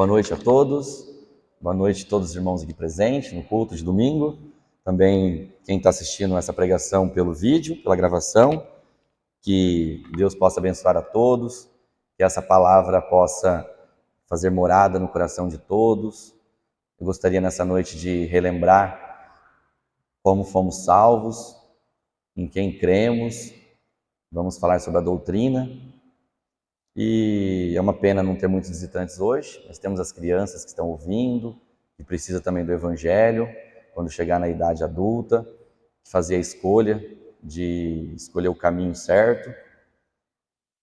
Boa noite a todos, boa noite a todos os irmãos aqui presentes no culto de domingo, também quem está assistindo essa pregação pelo vídeo, pela gravação, que Deus possa abençoar a todos, que essa palavra possa fazer morada no coração de todos. Eu gostaria nessa noite de relembrar como fomos salvos, em quem cremos, vamos falar sobre a doutrina. E é uma pena não ter muitos visitantes hoje, mas temos as crianças que estão ouvindo, que precisam também do Evangelho, quando chegar na idade adulta, fazer a escolha de escolher o caminho certo.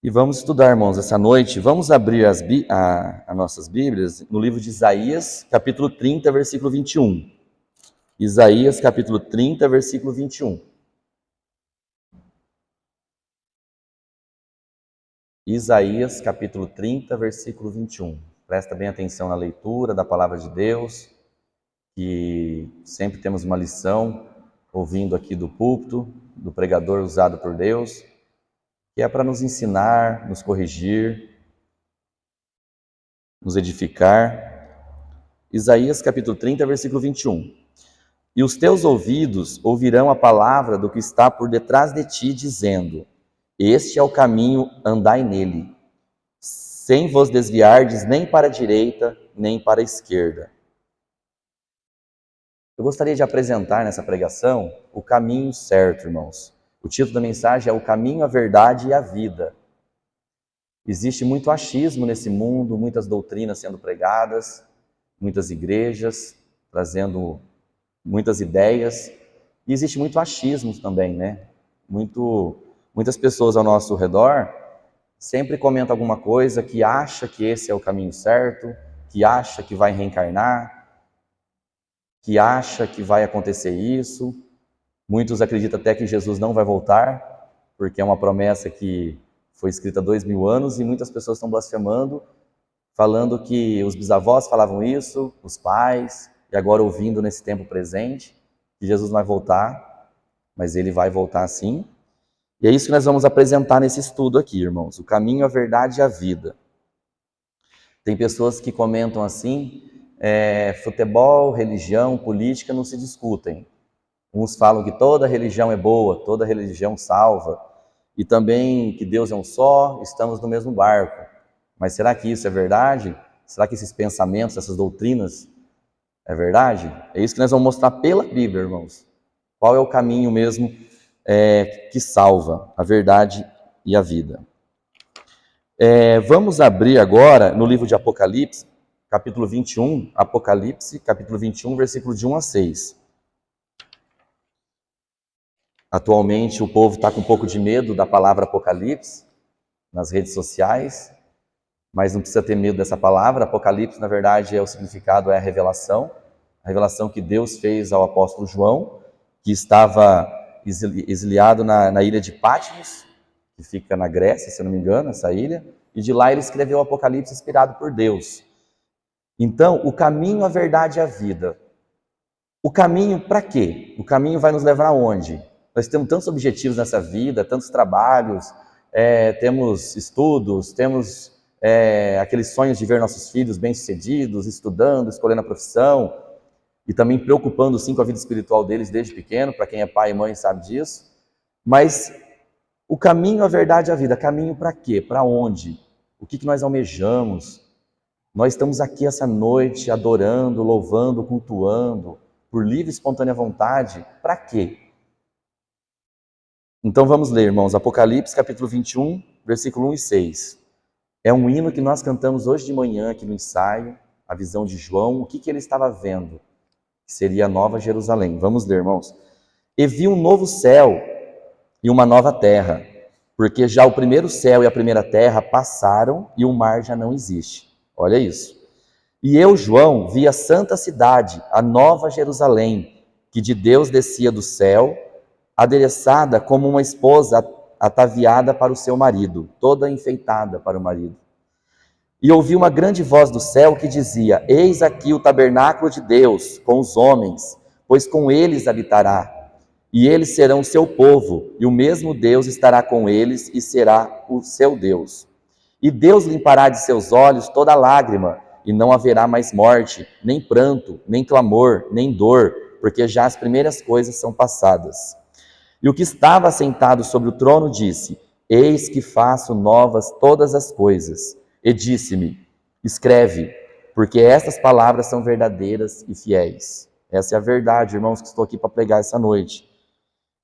E vamos estudar, irmãos, essa noite. Vamos abrir as nossas Bíblias no livro de Isaías, capítulo 30, versículo 21. Isaías, capítulo 30, versículo 21. Isaías, capítulo 30, versículo 21. Presta bem atenção na leitura da palavra de Deus, que sempre temos uma lição ouvindo aqui do púlpito, do pregador usado por Deus, que é para nos ensinar, nos corrigir, nos edificar. Isaías, capítulo 30, versículo 21. E os teus ouvidos ouvirão a palavra do que está por detrás de ti, dizendo: este é o caminho, andai nele, sem vos desviardes nem para a direita, nem para a esquerda. Eu gostaria de apresentar nessa pregação o caminho certo, irmãos. O título da mensagem é O Caminho, a Verdade e a Vida. Existe muito achismo nesse mundo, muitas doutrinas sendo pregadas, muitas igrejas trazendo muitas ideias, e existe muito achismo também, né? Muitas pessoas ao nosso redor sempre comentam alguma coisa que acha que esse é o caminho certo, que acha que vai reencarnar, que acha que vai acontecer isso. Muitos acreditam até que Jesus não vai voltar, porque é uma promessa que foi escrita há 2000 anos e muitas pessoas estão blasfemando, falando que os bisavós falavam isso, os pais, e agora ouvindo nesse tempo presente, que Jesus não vai voltar, mas ele vai voltar sim. E é isso que nós vamos apresentar nesse estudo aqui, irmãos. O caminho, a verdade e a vida. Tem pessoas que comentam assim, futebol, religião, política não se discutem. Uns falam que toda religião é boa, toda religião salva, e também que Deus é um só, estamos no mesmo barco. Mas será que isso é verdade? Será que esses pensamentos, essas doutrinas, é verdade? É isso que nós vamos mostrar pela Bíblia, irmãos. Qual é o caminho mesmo que salva, a verdade e a vida. Vamos abrir agora no livro de Apocalipse, capítulo 21, Apocalipse, capítulo 21, versículo de 1 a 6. Atualmente o povo está com um pouco de medo da palavra Apocalipse nas redes sociais, mas não precisa ter medo dessa palavra. Apocalipse, na verdade, o significado é a revelação que Deus fez ao apóstolo João, que estava exiliado na ilha de Patmos, que fica na Grécia, se eu não me engano, essa ilha, e de lá ele escreveu o Apocalipse inspirado por Deus. Então, o caminho, a verdade e a vida. O caminho para quê? O caminho vai nos levar aonde? Nós temos tantos objetivos nessa vida, tantos trabalhos, temos estudos, temos aqueles sonhos de ver nossos filhos bem-sucedidos, estudando, escolhendo a profissão, e também preocupando sim com a vida espiritual deles desde pequeno, para quem é pai e mãe sabe disso. Mas o caminho, a verdade e a vida, caminho para quê? Para onde? O que nós almejamos? Nós estamos aqui essa noite adorando, louvando, cultuando, por livre e espontânea vontade, para quê? Então vamos ler, irmãos, Apocalipse capítulo 21, versículo 1 e 6. É um hino que nós cantamos hoje de manhã aqui no ensaio, a visão de João, o que ele estava vendo? Que seria a nova Jerusalém. Vamos ler, irmãos. E vi um novo céu e uma nova terra, porque já o primeiro céu e a primeira terra passaram e o mar já não existe. Olha isso. E eu, João, vi a santa cidade, a nova Jerusalém, que de Deus descia do céu, adereçada como uma esposa ataviada para o seu marido, toda enfeitada para o marido. E ouvi uma grande voz do céu que dizia: eis aqui o tabernáculo de Deus com os homens, pois com eles habitará. E eles serão seu povo, e o mesmo Deus estará com eles e será o seu Deus. E Deus limpará de seus olhos toda lágrima, e não haverá mais morte, nem pranto, nem clamor, nem dor, porque já as primeiras coisas são passadas. E o que estava sentado sobre o trono disse: Eis que faço novas todas as coisas. E disse-me: Escreve, porque estas palavras são verdadeiras e fiéis. Essa é a verdade, irmãos, que estou aqui para pregar essa noite.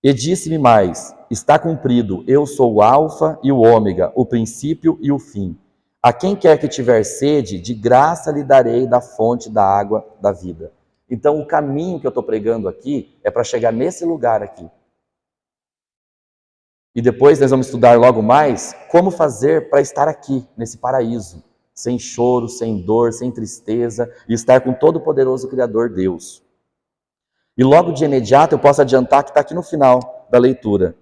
E disse-me mais: Está cumprido, eu sou o Alfa e o Ômega, o princípio e o fim. A quem quer que tiver sede, de graça lhe darei da fonte da água da vida. Então, o caminho que eu estou pregando aqui é para chegar nesse lugar aqui. E depois nós vamos estudar logo mais como fazer para estar aqui, nesse paraíso, sem choro, sem dor, sem tristeza, e estar com todo o poderoso Criador Deus. E logo de imediato eu posso adiantar que está aqui no final da leitura.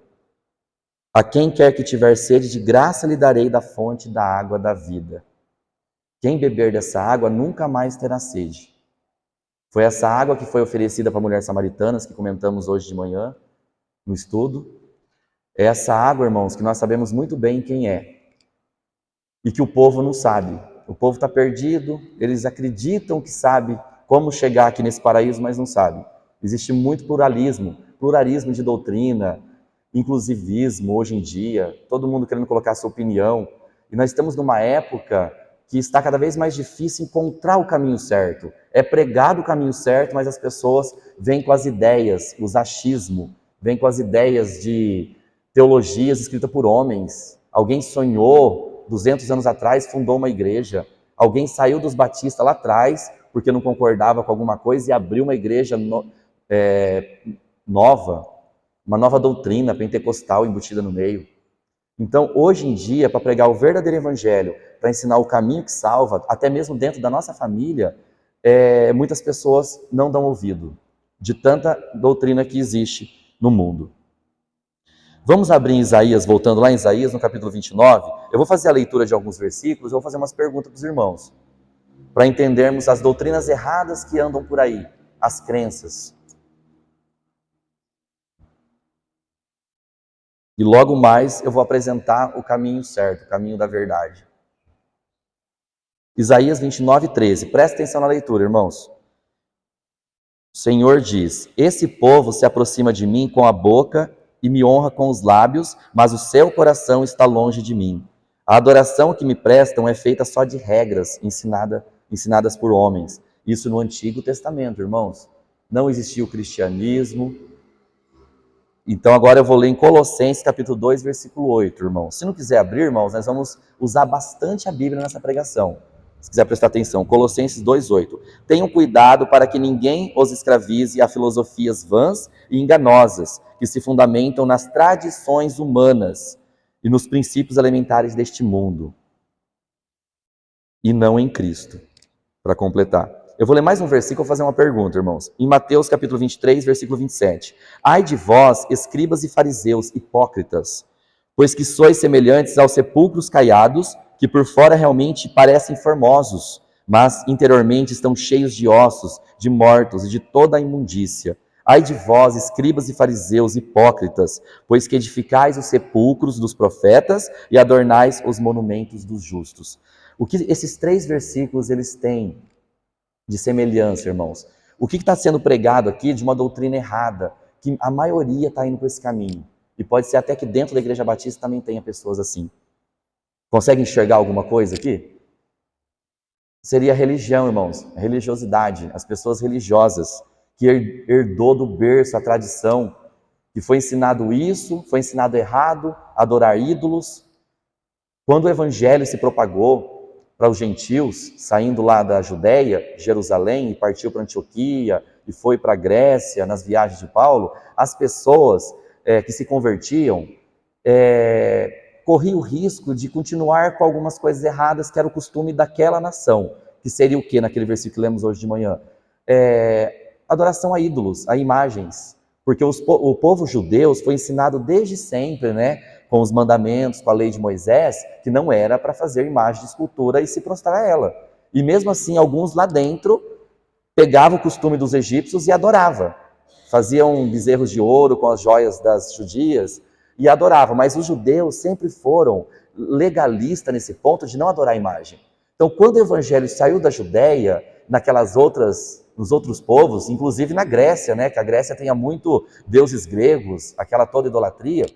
A quem quer que tiver sede, de graça lhe darei da fonte da água da vida. Quem beber dessa água nunca mais terá sede. Foi essa água que foi oferecida para a mulher samaritana, que comentamos hoje de manhã, no estudo. É essa água, irmãos, que nós sabemos muito bem quem é. E que o povo não sabe. O povo está perdido, eles acreditam que sabe como chegar aqui nesse paraíso, mas não sabe. Existe muito pluralismo de doutrina, inclusivismo hoje em dia, todo mundo querendo colocar a sua opinião. E nós estamos numa época que está cada vez mais difícil encontrar o caminho certo. É pregado o caminho certo, mas as pessoas vêm com as ideias, os achismos, vêm com as ideias de teologias escritas por homens. Alguém sonhou 200 anos atrás, fundou uma igreja. Alguém saiu dos batistas lá atrás, porque não concordava com alguma coisa, e abriu uma igreja nova, uma nova doutrina pentecostal embutida no meio. Então, hoje em dia, para pregar o verdadeiro evangelho, para ensinar o caminho que salva, até mesmo dentro da nossa família, muitas pessoas não dão ouvido, de tanta doutrina que existe no mundo. Vamos abrir em Isaías, voltando lá em Isaías, no capítulo 29. Eu vou fazer a leitura de alguns versículos, eu vou fazer umas perguntas para os irmãos, para entendermos as doutrinas erradas que andam por aí, as crenças. E logo mais eu vou apresentar o caminho certo, o caminho da verdade. Isaías 29, 13. Presta atenção na leitura, irmãos. O Senhor diz: Esse povo se aproxima de mim com a boca e me honra com os lábios, mas o seu coração está longe de mim. A adoração que me prestam é feita só de regras ensinadas por homens. Isso no Antigo Testamento, irmãos. Não existia o cristianismo. Então agora eu vou ler em Colossenses capítulo 2, versículo 8, irmãos. Se não quiser abrir, irmãos, nós vamos usar bastante a Bíblia nessa pregação. Se quiser prestar atenção, Colossenses 2:8. Tenham cuidado para que ninguém os escravize a filosofias vãs e enganosas, que se fundamentam nas tradições humanas e nos princípios elementares deste mundo, e não em Cristo. Para completar. Eu vou ler mais um versículo e fazer uma pergunta, irmãos. Em Mateus capítulo 23, versículo 27. Ai de vós, escribas e fariseus, hipócritas, pois que sois semelhantes aos sepulcros caiados, que por fora realmente parecem formosos, mas interiormente estão cheios de ossos, de mortos e de toda a imundícia. Ai de vós, escribas e fariseus, hipócritas, pois que edificais os sepulcros dos profetas e adornais os monumentos dos justos. O que esses 3 versículos eles têm de semelhança, irmãos? O que está sendo pregado aqui de uma doutrina errada, que a maioria está indo por esse caminho. E pode ser até que dentro da Igreja Batista também tenha pessoas assim. Consegue enxergar alguma coisa aqui? Seria a religião, irmãos, a religiosidade, as pessoas religiosas, que herdou do berço a tradição, que foi ensinado isso, foi ensinado errado, adorar ídolos. Quando o evangelho se propagou para os gentios, saindo lá da Judéia, Jerusalém, e partiu para Antioquia, e foi para a Grécia, nas viagens de Paulo, as pessoas que se convertiam corriam o risco de continuar com algumas coisas erradas que era o costume daquela nação, que seria o que naquele versículo que lemos hoje de manhã? Adoração a ídolos, a imagens, porque o povo judeu foi ensinado desde sempre, com os mandamentos, com a lei de Moisés, que não era para fazer imagem de escultura e se prostrar a ela. E mesmo assim, alguns lá dentro pegavam o costume dos egípcios e adoravam. Faziam bezerros de ouro com as joias das judias e adoravam. Mas os judeus sempre foram legalistas nesse ponto de não adorar a imagem. Então, quando o evangelho saiu da Judéia, nos outros povos, inclusive na Grécia, né, que a Grécia tinha muito deuses gregos, aquela toda idolatria,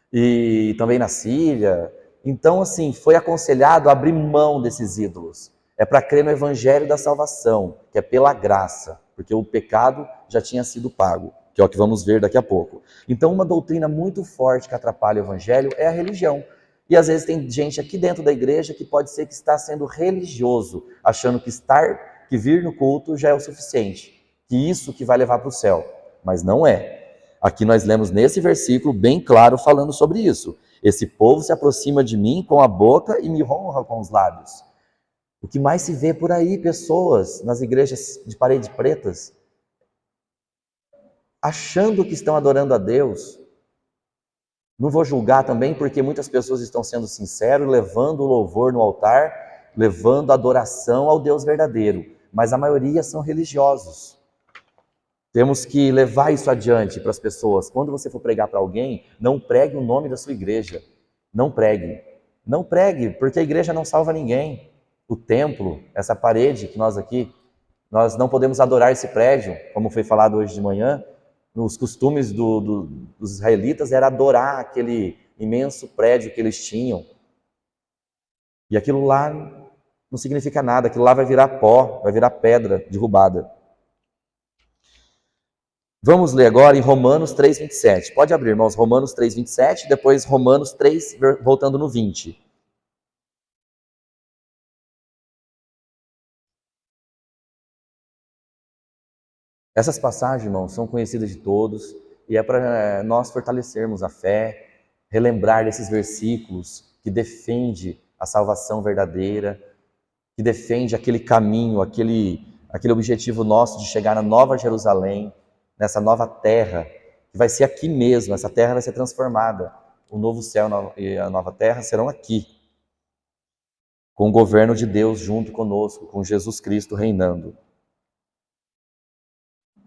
e também na Síria. Então, assim, foi aconselhado a abrir mão desses ídolos. É para crer no evangelho da salvação, que é pela graça, porque o pecado já tinha sido pago, que é o que vamos ver daqui a pouco. Então, uma doutrina muito forte que atrapalha o evangelho é a religião. E às vezes tem gente aqui dentro da igreja que pode ser que está sendo religioso, achando que vir no culto já é o suficiente, que isso que vai levar para o céu. Mas não é. Aqui nós lemos nesse versículo bem claro falando sobre isso. Esse povo se aproxima de mim com a boca e me honra com os lábios. O que mais se vê por aí, pessoas nas igrejas de paredes pretas, achando que estão adorando a Deus. Não vou julgar também, porque muitas pessoas estão sendo sinceras, levando o louvor no altar, levando a adoração ao Deus verdadeiro. Mas a maioria são religiosos. Temos que levar isso adiante para as pessoas. Quando você for pregar para alguém, não pregue o nome da sua igreja. Não pregue. Não pregue, porque a igreja não salva ninguém. O templo, essa parede que nós aqui, nós não podemos adorar esse prédio, como foi falado hoje de manhã. Os costumes dos israelitas era adorar aquele imenso prédio que eles tinham. E aquilo lá não significa nada, aquilo lá vai virar pó, vai virar pedra derrubada. Vamos ler agora em Romanos 3:27. Pode abrir, irmãos, Romanos 3:27, depois Romanos 3, voltando no 20. Essas passagens, irmãos, são conhecidas de todos e é para nós fortalecermos a fé, relembrar desses versículos que defende a salvação verdadeira, que defende aquele caminho, aquele objetivo nosso de chegar na Nova Jerusalém, nessa nova terra, que vai ser aqui mesmo, essa terra vai ser transformada. O novo céu e a nova terra serão aqui, com o governo de Deus junto conosco, com Jesus Cristo reinando.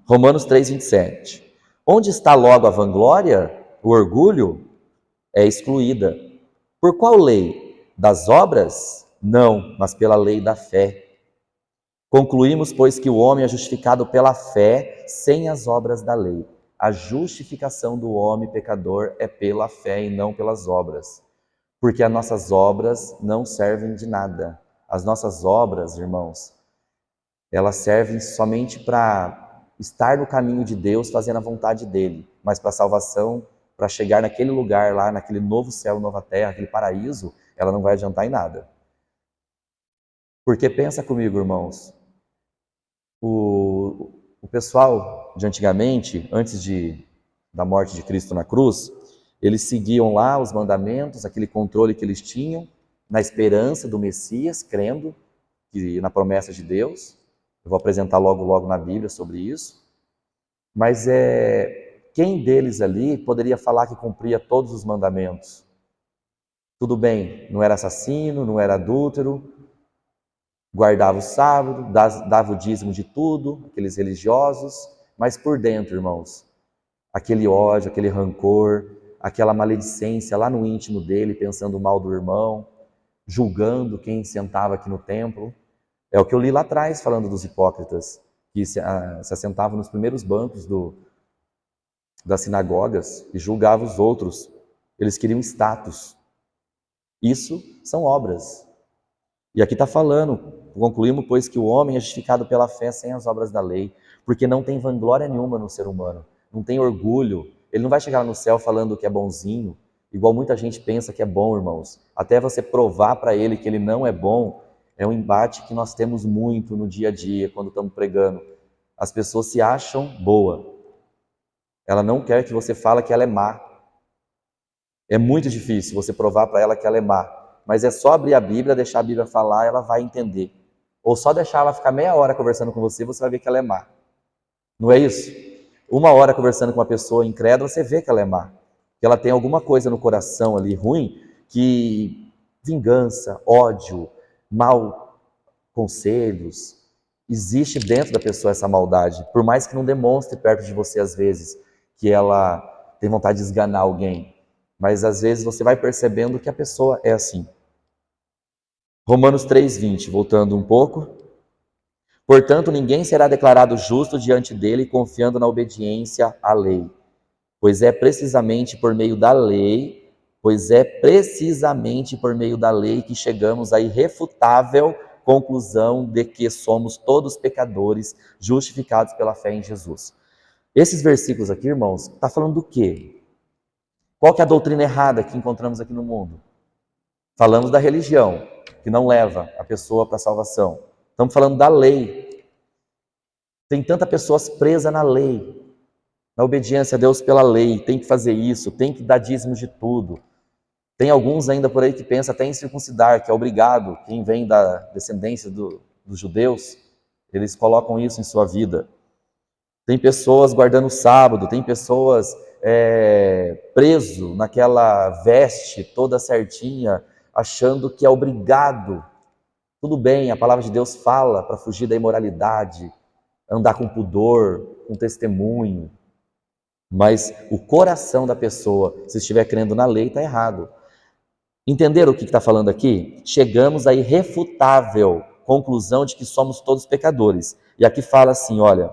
Romanos 3:27. Onde está logo a vanglória? O orgulho é excluída. Por qual lei? Das obras? Não, mas pela lei da fé. Concluímos, pois, que o homem é justificado pela fé, sem as obras da lei. A justificação do homem pecador é pela fé e não pelas obras. Porque as nossas obras não servem de nada. As nossas obras, irmãos, elas servem somente para estar no caminho de Deus, fazendo a vontade dele. Mas para a salvação, para chegar naquele lugar lá, naquele novo céu, nova terra, aquele paraíso, ela não vai adiantar em nada. Porque pensa comigo, irmãos, o pessoal de antigamente, antes da morte de Cristo na cruz, eles seguiam lá os mandamentos, aquele controle que eles tinham, na esperança do Messias, crendo na promessa de Deus. Eu vou apresentar logo na Bíblia sobre isso. Mas quem deles ali poderia falar que cumpria todos os mandamentos? Tudo bem, não era assassino, não era adúltero, guardava o sábado, dava o dízimo de tudo, aqueles religiosos, mas por dentro, irmãos, aquele ódio, aquele rancor, aquela maledicência lá no íntimo dele, pensando mal do irmão, julgando quem sentava aqui no templo. É o que eu li lá atrás, falando dos hipócritas, que se assentavam nos primeiros bancos das sinagogas e julgavam os outros. Eles queriam status. Isso são obras. E aqui está falando, concluímos, pois, que o homem é justificado pela fé sem as obras da lei, porque não tem vanglória nenhuma no ser humano, não tem orgulho. Ele não vai chegar lá no céu falando que é bonzinho, igual muita gente pensa que é bom, irmãos. Até você provar para ele que ele não é bom, é um embate que nós temos muito no dia a dia, quando estamos pregando. As pessoas se acham boa. Ela não quer que você fale que ela é má. É muito difícil você provar para ela que ela é má. Mas é só abrir a Bíblia, deixar a Bíblia falar, ela vai entender. Ou só deixar ela ficar meia hora conversando com você, você vai ver que ela é má. Não é isso? 1 hora conversando com uma pessoa incrédula, você vê que ela é má. Que ela tem alguma coisa no coração ali ruim, que vingança, ódio, mal conselhos, existe dentro da pessoa essa maldade. Por mais que não demonstre perto de você às vezes que ela tem vontade de esganar alguém. Mas às vezes você vai percebendo que a pessoa é assim. Romanos 3:20, voltando um pouco. Portanto, ninguém será declarado justo diante dele confiando na obediência à lei, pois é precisamente por meio da lei, que chegamos à irrefutável conclusão de que somos todos pecadores, justificados pela fé em Jesus. Esses versículos aqui, irmãos, está falando do quê? Qual que é a doutrina errada que encontramos aqui no mundo? Falamos da religião, que não leva a pessoa para a salvação. Estamos falando da lei. Tem tantas pessoas presas na lei, na obediência a Deus pela lei. Tem que fazer isso, tem que dar dízimos de tudo. Tem alguns ainda por aí que pensam até em circuncidar, que é obrigado. Quem vem da descendência dos judeus, eles colocam isso em sua vida. Tem pessoas guardando o sábado, tem pessoas preso naquela veste toda certinha, achando que é obrigado. Tudo bem, a palavra de Deus fala para fugir da imoralidade, andar com pudor, com testemunho. Mas o coração da pessoa, se estiver crendo na lei, está errado. Entenderam o que está falando aqui? Chegamos à irrefutável conclusão de que somos todos pecadores. E aqui fala assim, olha,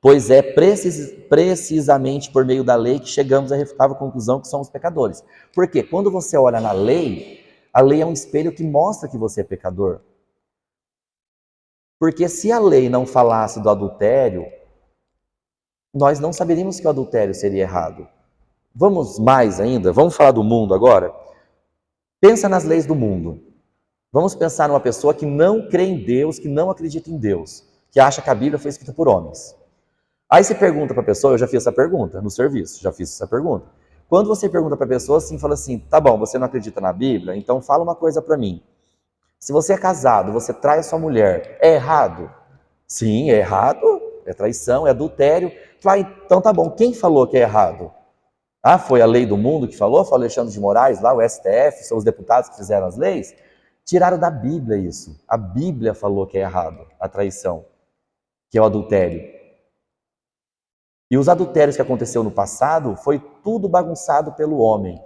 pois é precisamente por meio da lei que chegamos à irrefutável conclusão que somos pecadores. Porque quando você olha na lei, a lei é um espelho que mostra que você é pecador. Porque se a lei não falasse do adultério, nós não saberíamos que o adultério seria errado. Vamos mais ainda? Vamos falar do mundo agora? Pensa nas leis do mundo. Vamos pensar numa pessoa que não crê em Deus, que não acredita em Deus, que acha que a Bíblia foi escrita por homens. Aí você pergunta para a pessoa, eu já fiz essa pergunta no serviço, já fiz essa pergunta. Quando você pergunta para a pessoa assim, fala assim, tá bom, você não acredita na Bíblia? Então fala uma coisa para mim. Se você é casado, você trai a sua mulher, é errado? Sim, é errado, é traição, é adultério. Fala, então tá bom, quem falou que é errado? Ah, foi a lei do mundo que falou? Foi o Alexandre de Moraes, lá o STF, são os deputados que fizeram as leis? Tiraram da Bíblia isso. A Bíblia falou que é errado, a traição, que é o adultério. E os adultérios que aconteceu no passado, foi tudo bagunçado pelo homem.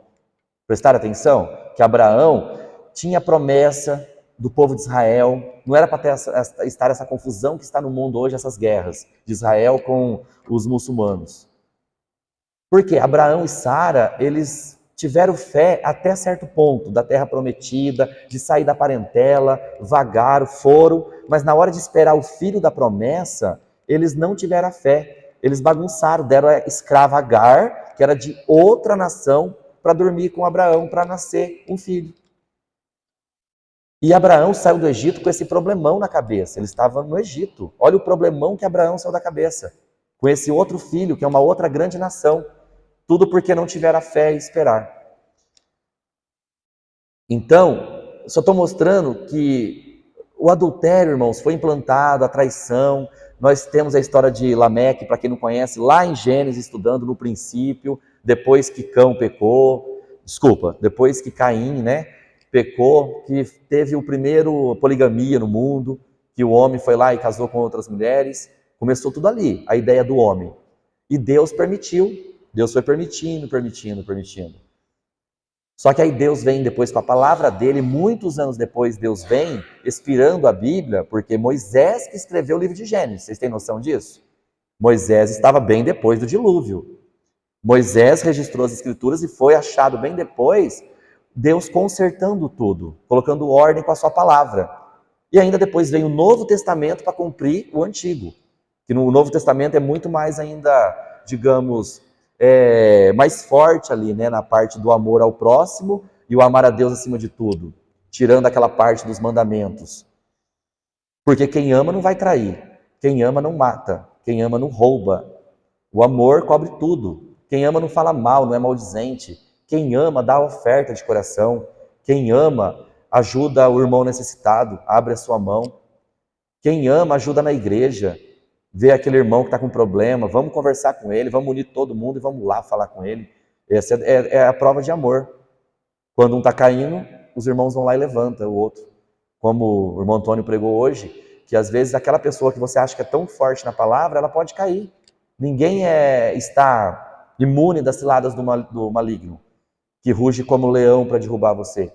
Prestaram atenção? Que Abraão tinha promessa do povo de Israel, não era para estar essa confusão que está no mundo hoje, essas guerras de Israel com os muçulmanos. Porque Abraão e Sara, eles tiveram fé até certo ponto, da terra prometida, de sair da parentela, vagaram, foram, mas na hora de esperar o filho da promessa, eles não tiveram a fé, eles bagunçaram, deram a escrava Agar, que era de outra nação, para dormir com Abraão, para nascer um filho. E Abraão saiu do Egito com esse problemão na cabeça, ele estava no Egito, olha o problemão que Abraão saiu da cabeça, com esse outro filho, que é uma outra grande nação. Tudo porque não tiveram a fé e esperar. Então, só estou mostrando que o adultério, irmãos, foi implantado, a traição. Nós temos a história de Lameque, para quem não conhece, lá em Gênesis, estudando no princípio, depois que depois que Caim, pecou, que teve o primeiro poligamia no mundo, que o homem foi lá e casou com outras mulheres. Começou tudo ali, a ideia do homem. E Deus permitiu. Deus foi permitindo. Só que aí Deus vem depois com a palavra dele, muitos anos depois Deus vem expirando a Bíblia, porque Moisés que escreveu o livro de Gênesis, vocês têm noção disso? Moisés estava bem depois do dilúvio. Moisés registrou as escrituras e foi achado bem depois, Deus consertando tudo, colocando ordem com a sua palavra. E ainda depois vem o Novo Testamento para cumprir o Antigo, que no Novo Testamento é muito mais ainda, digamos, mais forte ali, na parte do amor ao próximo e o amar a Deus acima de tudo, tirando aquela parte dos mandamentos. Porque quem ama não vai trair, quem ama não mata, quem ama não rouba. O amor cobre tudo. Quem ama não fala mal, não é maldizente. Quem ama dá oferta de coração. Quem ama ajuda o irmão necessitado, abre a sua mão. Quem ama ajuda na igreja. Vê aquele irmão que está com problema, vamos conversar com ele, vamos unir todo mundo e vamos lá falar com ele. Essa é a prova de amor. Quando um está caindo, os irmãos vão lá e levantam o outro. Como o irmão Antônio pregou hoje, que às vezes aquela pessoa que você acha que é tão forte na palavra, ela pode cair. Ninguém está imune das ciladas do maligno, que ruge como leão para derrubar você.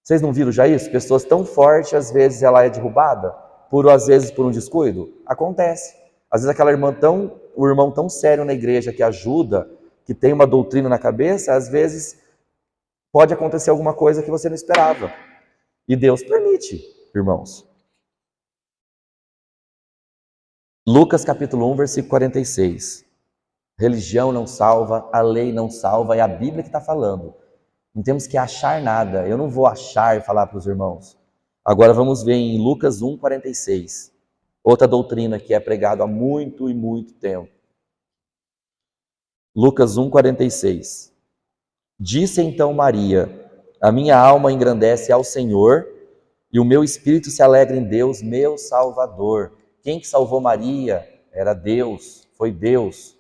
Vocês não viram já isso? Pessoas tão fortes, às vezes ela é derrubada, às vezes por um descuido. Acontece. Às vezes aquela o irmão tão sério na igreja que ajuda, que tem uma doutrina na cabeça, às vezes pode acontecer alguma coisa que você não esperava. E Deus permite, irmãos. Lucas capítulo 1, versículo 46. Religião não salva, a lei não salva, é a Bíblia que está falando. Não temos que achar nada. Eu não vou achar e falar para os irmãos. Agora vamos ver em Lucas 1, 46. Outra doutrina que é pregada há muito e muito tempo. Lucas 1, 46. Disse então Maria: a minha alma engrandece ao Senhor e o meu espírito se alegra em Deus, meu Salvador. Quem que salvou Maria? Era Deus, foi Deus.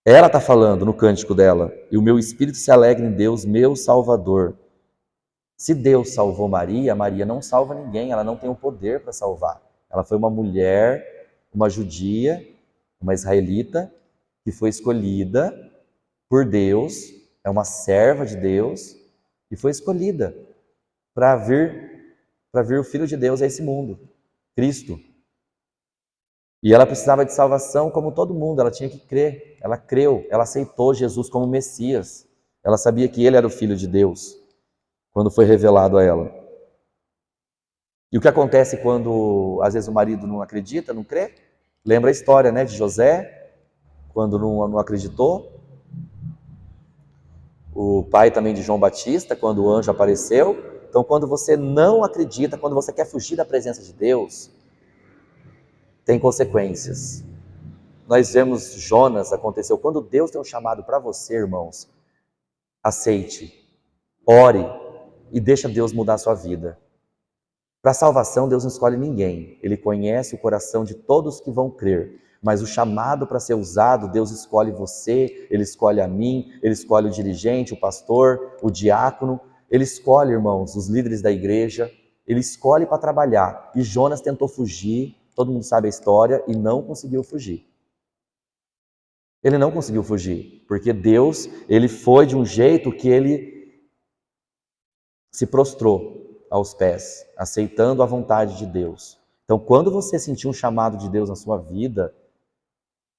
Ela está falando no cântico dela, e o meu espírito se alegra em Deus, meu Salvador. Se Deus salvou Maria, Maria não salva ninguém, ela não tem o poder para salvar. Ela foi uma mulher, uma judia, uma israelita, que foi escolhida por Deus, é uma serva de Deus, e foi escolhida para vir o Filho de Deus a esse mundo, Cristo. E ela precisava de salvação como todo mundo, ela tinha que crer. Ela creu, ela aceitou Jesus como Messias. Ela sabia que ele era o Filho de Deus, quando foi revelado a ela. E o que acontece quando, às vezes, o marido não acredita, não crê? Lembra a história, né, de José, quando não acreditou? O pai também de João Batista, quando o anjo apareceu. Então, quando você não acredita, quando você quer fugir da presença de Deus, tem consequências. Nós vemos Jonas aconteceu. Quando Deus tem um chamado para você, irmãos, aceite, ore e deixa Deus mudar a sua vida. Para a salvação, Deus não escolhe ninguém. Ele conhece o coração de todos que vão crer. Mas o chamado para ser usado, Deus escolhe você, Ele escolhe a mim, Ele escolhe o dirigente, o pastor, o diácono. Ele escolhe, irmãos, os líderes da igreja. Ele escolhe para trabalhar. E Jonas tentou fugir, todo mundo sabe a história, e não conseguiu fugir. Ele não conseguiu fugir, porque Deus, ele foi de um jeito que ele se prostrou aos pés, aceitando a vontade de Deus. Então, quando você sentir um chamado de Deus na sua vida,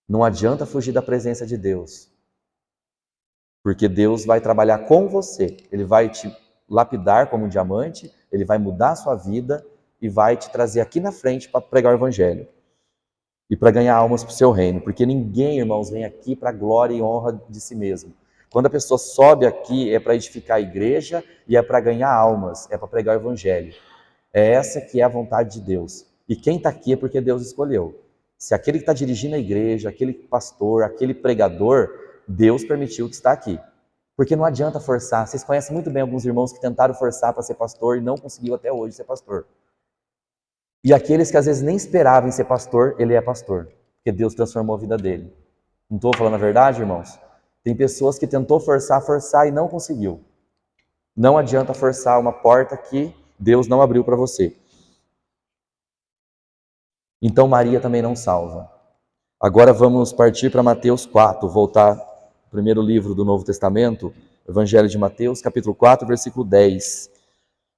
não adianta fugir da presença de Deus, porque Deus vai trabalhar com você, Ele vai te lapidar como um diamante, Ele vai mudar a sua vida e vai te trazer aqui na frente para pregar o Evangelho. E para ganhar almas para o seu reino, porque ninguém, irmãos, vem aqui para a glória e honra de si mesmo. Quando a pessoa sobe aqui é para edificar a igreja e é para ganhar almas, é para pregar o evangelho. É essa que é a vontade de Deus. E quem está aqui é porque Deus escolheu. Se aquele que está dirigindo a igreja, aquele pastor, aquele pregador, Deus permitiu que está aqui. Porque não adianta forçar. Vocês conhecem muito bem alguns irmãos que tentaram forçar para ser pastor e não conseguiu até hoje ser pastor. E aqueles que às vezes nem esperavam em ser pastor, ele é pastor, porque Deus transformou a vida dele. Não estou falando a verdade, irmãos? Tem pessoas que tentou forçar e não conseguiu. Não adianta forçar uma porta que Deus não abriu para você. Então Maria também não salva. Agora vamos partir para Mateus 4, voltar ao primeiro livro do Novo Testamento, Evangelho de Mateus, capítulo 4, versículo 10.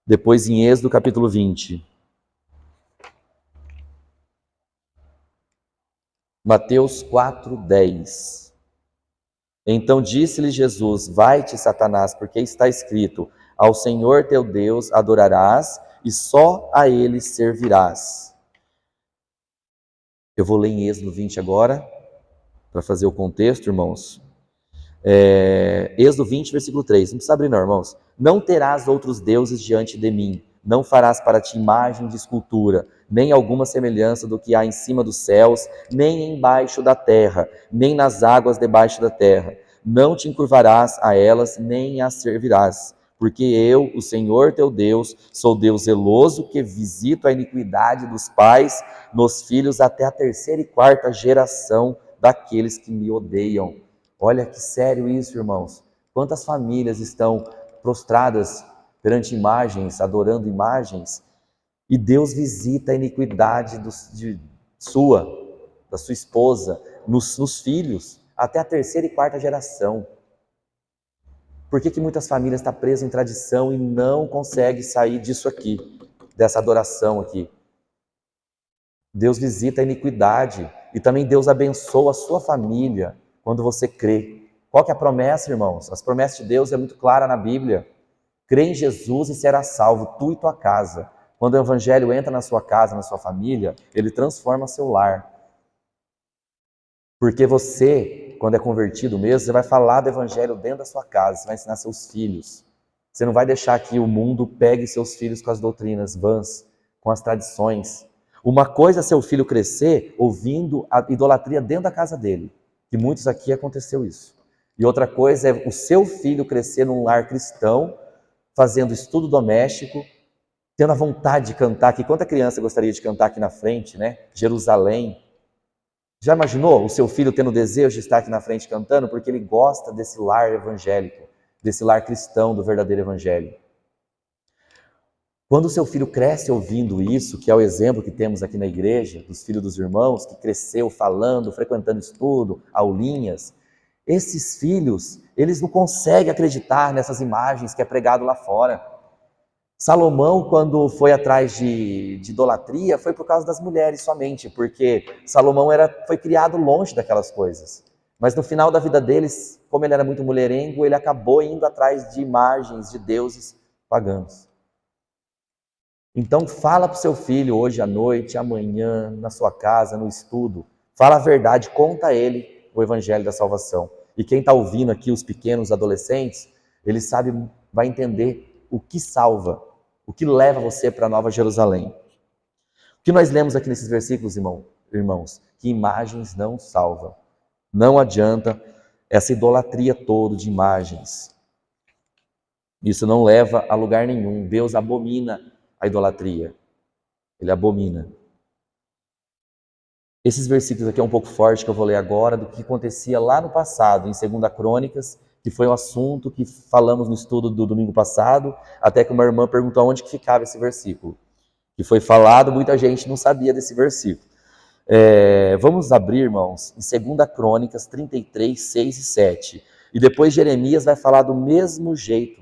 Depois em Êxodo, capítulo 20. Mateus 4:10. Então disse-lhe Jesus: vai-te, Satanás, porque está escrito: ao Senhor teu Deus adorarás e só a Ele servirás. Eu vou ler em Êxodo 20 agora, para fazer o contexto, irmãos. Êxodo 20, versículo 3. Não precisa abrir não, irmãos. Não terás outros deuses diante de mim. Não farás para ti imagem de escultura, nem alguma semelhança do que há em cima dos céus, nem embaixo da terra, nem nas águas debaixo da terra. Não te encurvarás a elas, nem as servirás. Porque eu, o Senhor teu Deus, sou Deus zeloso, que visito a iniquidade dos pais nos filhos até a 3ª e 4ª geração daqueles que me odeiam. Olha que sério isso, irmãos. Quantas famílias estão prostradas perante imagens, adorando imagens, e Deus visita a iniquidade da sua esposa, nos filhos, até a 3ª e 4ª geração. Por que muitas famílias estão presas em tradição e não conseguem sair disso aqui, dessa adoração aqui? Deus visita a iniquidade e também Deus abençoa a sua família quando você crê. Qual que é a promessa, irmãos? As promessas de Deus é muito clara na Bíblia. Crê em Jesus e será salvo, tu e tua casa. Quando o Evangelho entra na sua casa, na sua família, ele transforma seu lar. Porque você, quando é convertido mesmo, você vai falar do Evangelho dentro da sua casa, você vai ensinar seus filhos. Você não vai deixar que o mundo pegue seus filhos com as doutrinas vãs, com as tradições. Uma coisa é seu filho crescer ouvindo a idolatria dentro da casa dele, que muitos aqui aconteceu isso. E outra coisa é o seu filho crescer num lar cristão, fazendo estudo doméstico, tendo a vontade de cantar aqui. Quanta criança gostaria de cantar aqui na frente, né? Jerusalém. Já imaginou o seu filho tendo desejo de estar aqui na frente cantando? Porque ele gosta desse lar evangélico, desse lar cristão, do verdadeiro evangelho. Quando o seu filho cresce ouvindo isso, que é o exemplo que temos aqui na igreja, dos filhos dos irmãos, que cresceu falando, frequentando estudo, aulinhas, esses filhos, eles não conseguem acreditar nessas imagens que é pregado lá fora. Salomão, quando foi atrás de idolatria, foi por causa das mulheres somente, porque Salomão foi criado longe daquelas coisas. Mas no final da vida deles, como ele era muito mulherengo, ele acabou indo atrás de imagens de deuses pagãos. Então fala para o seu filho hoje à noite, amanhã, na sua casa, no estudo. Fala a verdade, conta a ele o evangelho da salvação. E quem está ouvindo aqui, os pequenos adolescentes, ele sabe, vai entender o que salva, o que leva você para a Nova Jerusalém. O que nós lemos aqui nesses versículos, irmãos? Que imagens não salvam. Não adianta essa idolatria toda de imagens. Isso não leva a lugar nenhum. Deus abomina a idolatria. Ele abomina. Esses versículos aqui é um pouco forte que eu vou ler agora do que acontecia lá no passado, em 2 Crônicas, que foi um assunto que falamos no estudo do domingo passado, até que uma irmã perguntou onde que ficava esse versículo. Que foi falado, muita gente não sabia desse versículo. Vamos abrir, irmãos, em 2 Crônicas 33, 6 e 7. E depois Jeremias vai falar do mesmo jeito.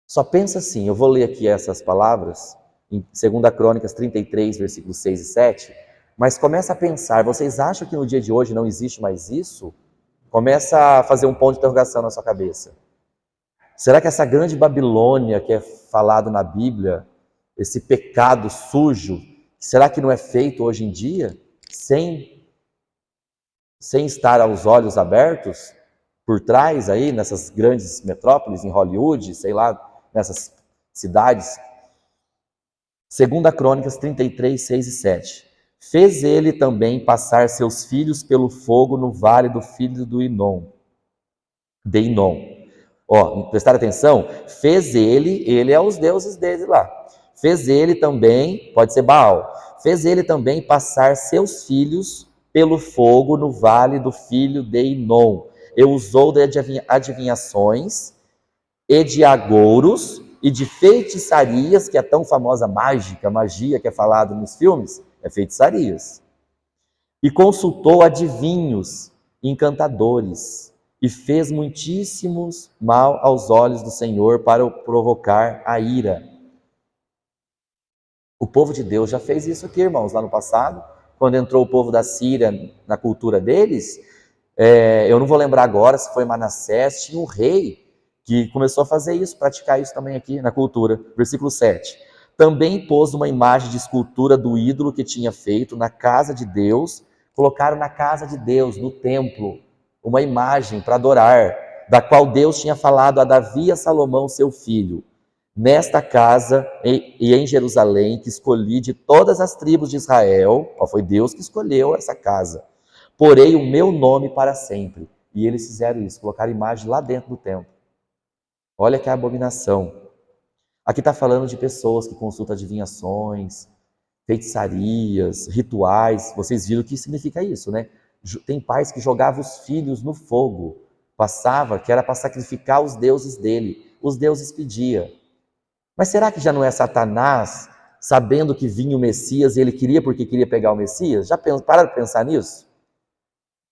Só pensa assim, eu vou ler aqui essas palavras, em 2 Crônicas 33, versículos 6 e 7, mas começa a pensar, vocês acham que no dia de hoje não existe mais isso? Começa a fazer um ponto de interrogação na sua cabeça. Será que essa grande Babilônia que é falado na Bíblia, esse pecado sujo, será que não é feito hoje em dia, sem estar aos olhos abertos, por trás aí, nessas grandes metrópoles, em Hollywood, sei lá, nessas cidades? 2 Crônicas 33, 6 e 7. Fez ele também passar seus filhos pelo fogo no vale do filho de Inom. Prestar atenção, fez ele é os deuses dele lá. Fez ele também, pode ser Baal, fez ele também passar seus filhos pelo fogo no vale do filho de Inom. E usou de adivinhações e de agouros e de feitiçarias, que é tão famosa magia que é falado nos filmes, é feitiçarias. E consultou adivinhos, encantadores, e fez muitíssimos mal aos olhos do Senhor para o provocar a ira. O povo de Deus já fez isso aqui, irmãos, lá no passado, quando entrou o povo da Síria na cultura deles. Eu não vou lembrar agora se foi Manassés, tinha um rei que começou a fazer isso, praticar isso também aqui na cultura. Versículo 7. Também pôs uma imagem de escultura do ídolo que tinha feito na casa de Deus, colocaram na casa de Deus, no templo, uma imagem para adorar, da qual Deus tinha falado a Davi e a Salomão, seu filho. Nesta casa e em Jerusalém, que escolhi de todas as tribos de Israel, foi Deus que escolheu essa casa, porei o meu nome para sempre. E eles fizeram isso, colocaram imagem lá dentro do templo. Olha que abominação. Aqui está falando de pessoas que consultam adivinhações, feitiçarias, rituais. Vocês viram o que significa isso, né? Tem pais que jogavam os filhos no fogo, que era para sacrificar os deuses dele. Os deuses pediam. Mas será que já não é Satanás, sabendo que vinha o Messias, e ele queria porque queria pegar o Messias? Já para de pensar nisso?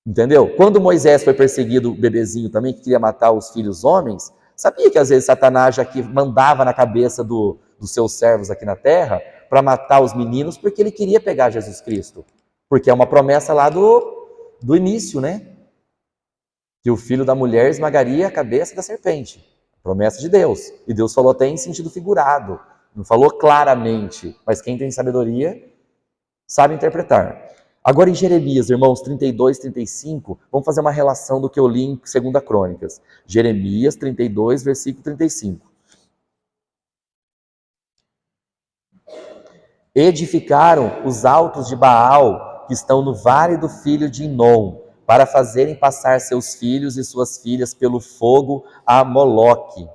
Entendeu? Quando Moisés foi perseguido, o bebezinho também, que queria matar os filhos homens, sabia que às vezes Satanás já que mandava na cabeça dos seus servos aqui na terra para matar os meninos, porque ele queria pegar Jesus Cristo. Porque é uma promessa lá do início, né? Que o filho da mulher esmagaria a cabeça da serpente. Promessa de Deus. E Deus falou até em sentido figurado. Não falou claramente, mas quem tem sabedoria sabe interpretar. Agora em Jeremias, irmãos, 32, 35, vamos fazer uma relação do que eu li em 2 Crônicas. Jeremias 32, versículo 35. Edificaram os altos de Baal, que estão no vale do filho de Inom, para fazerem passar seus filhos e suas filhas pelo fogo a Moloque.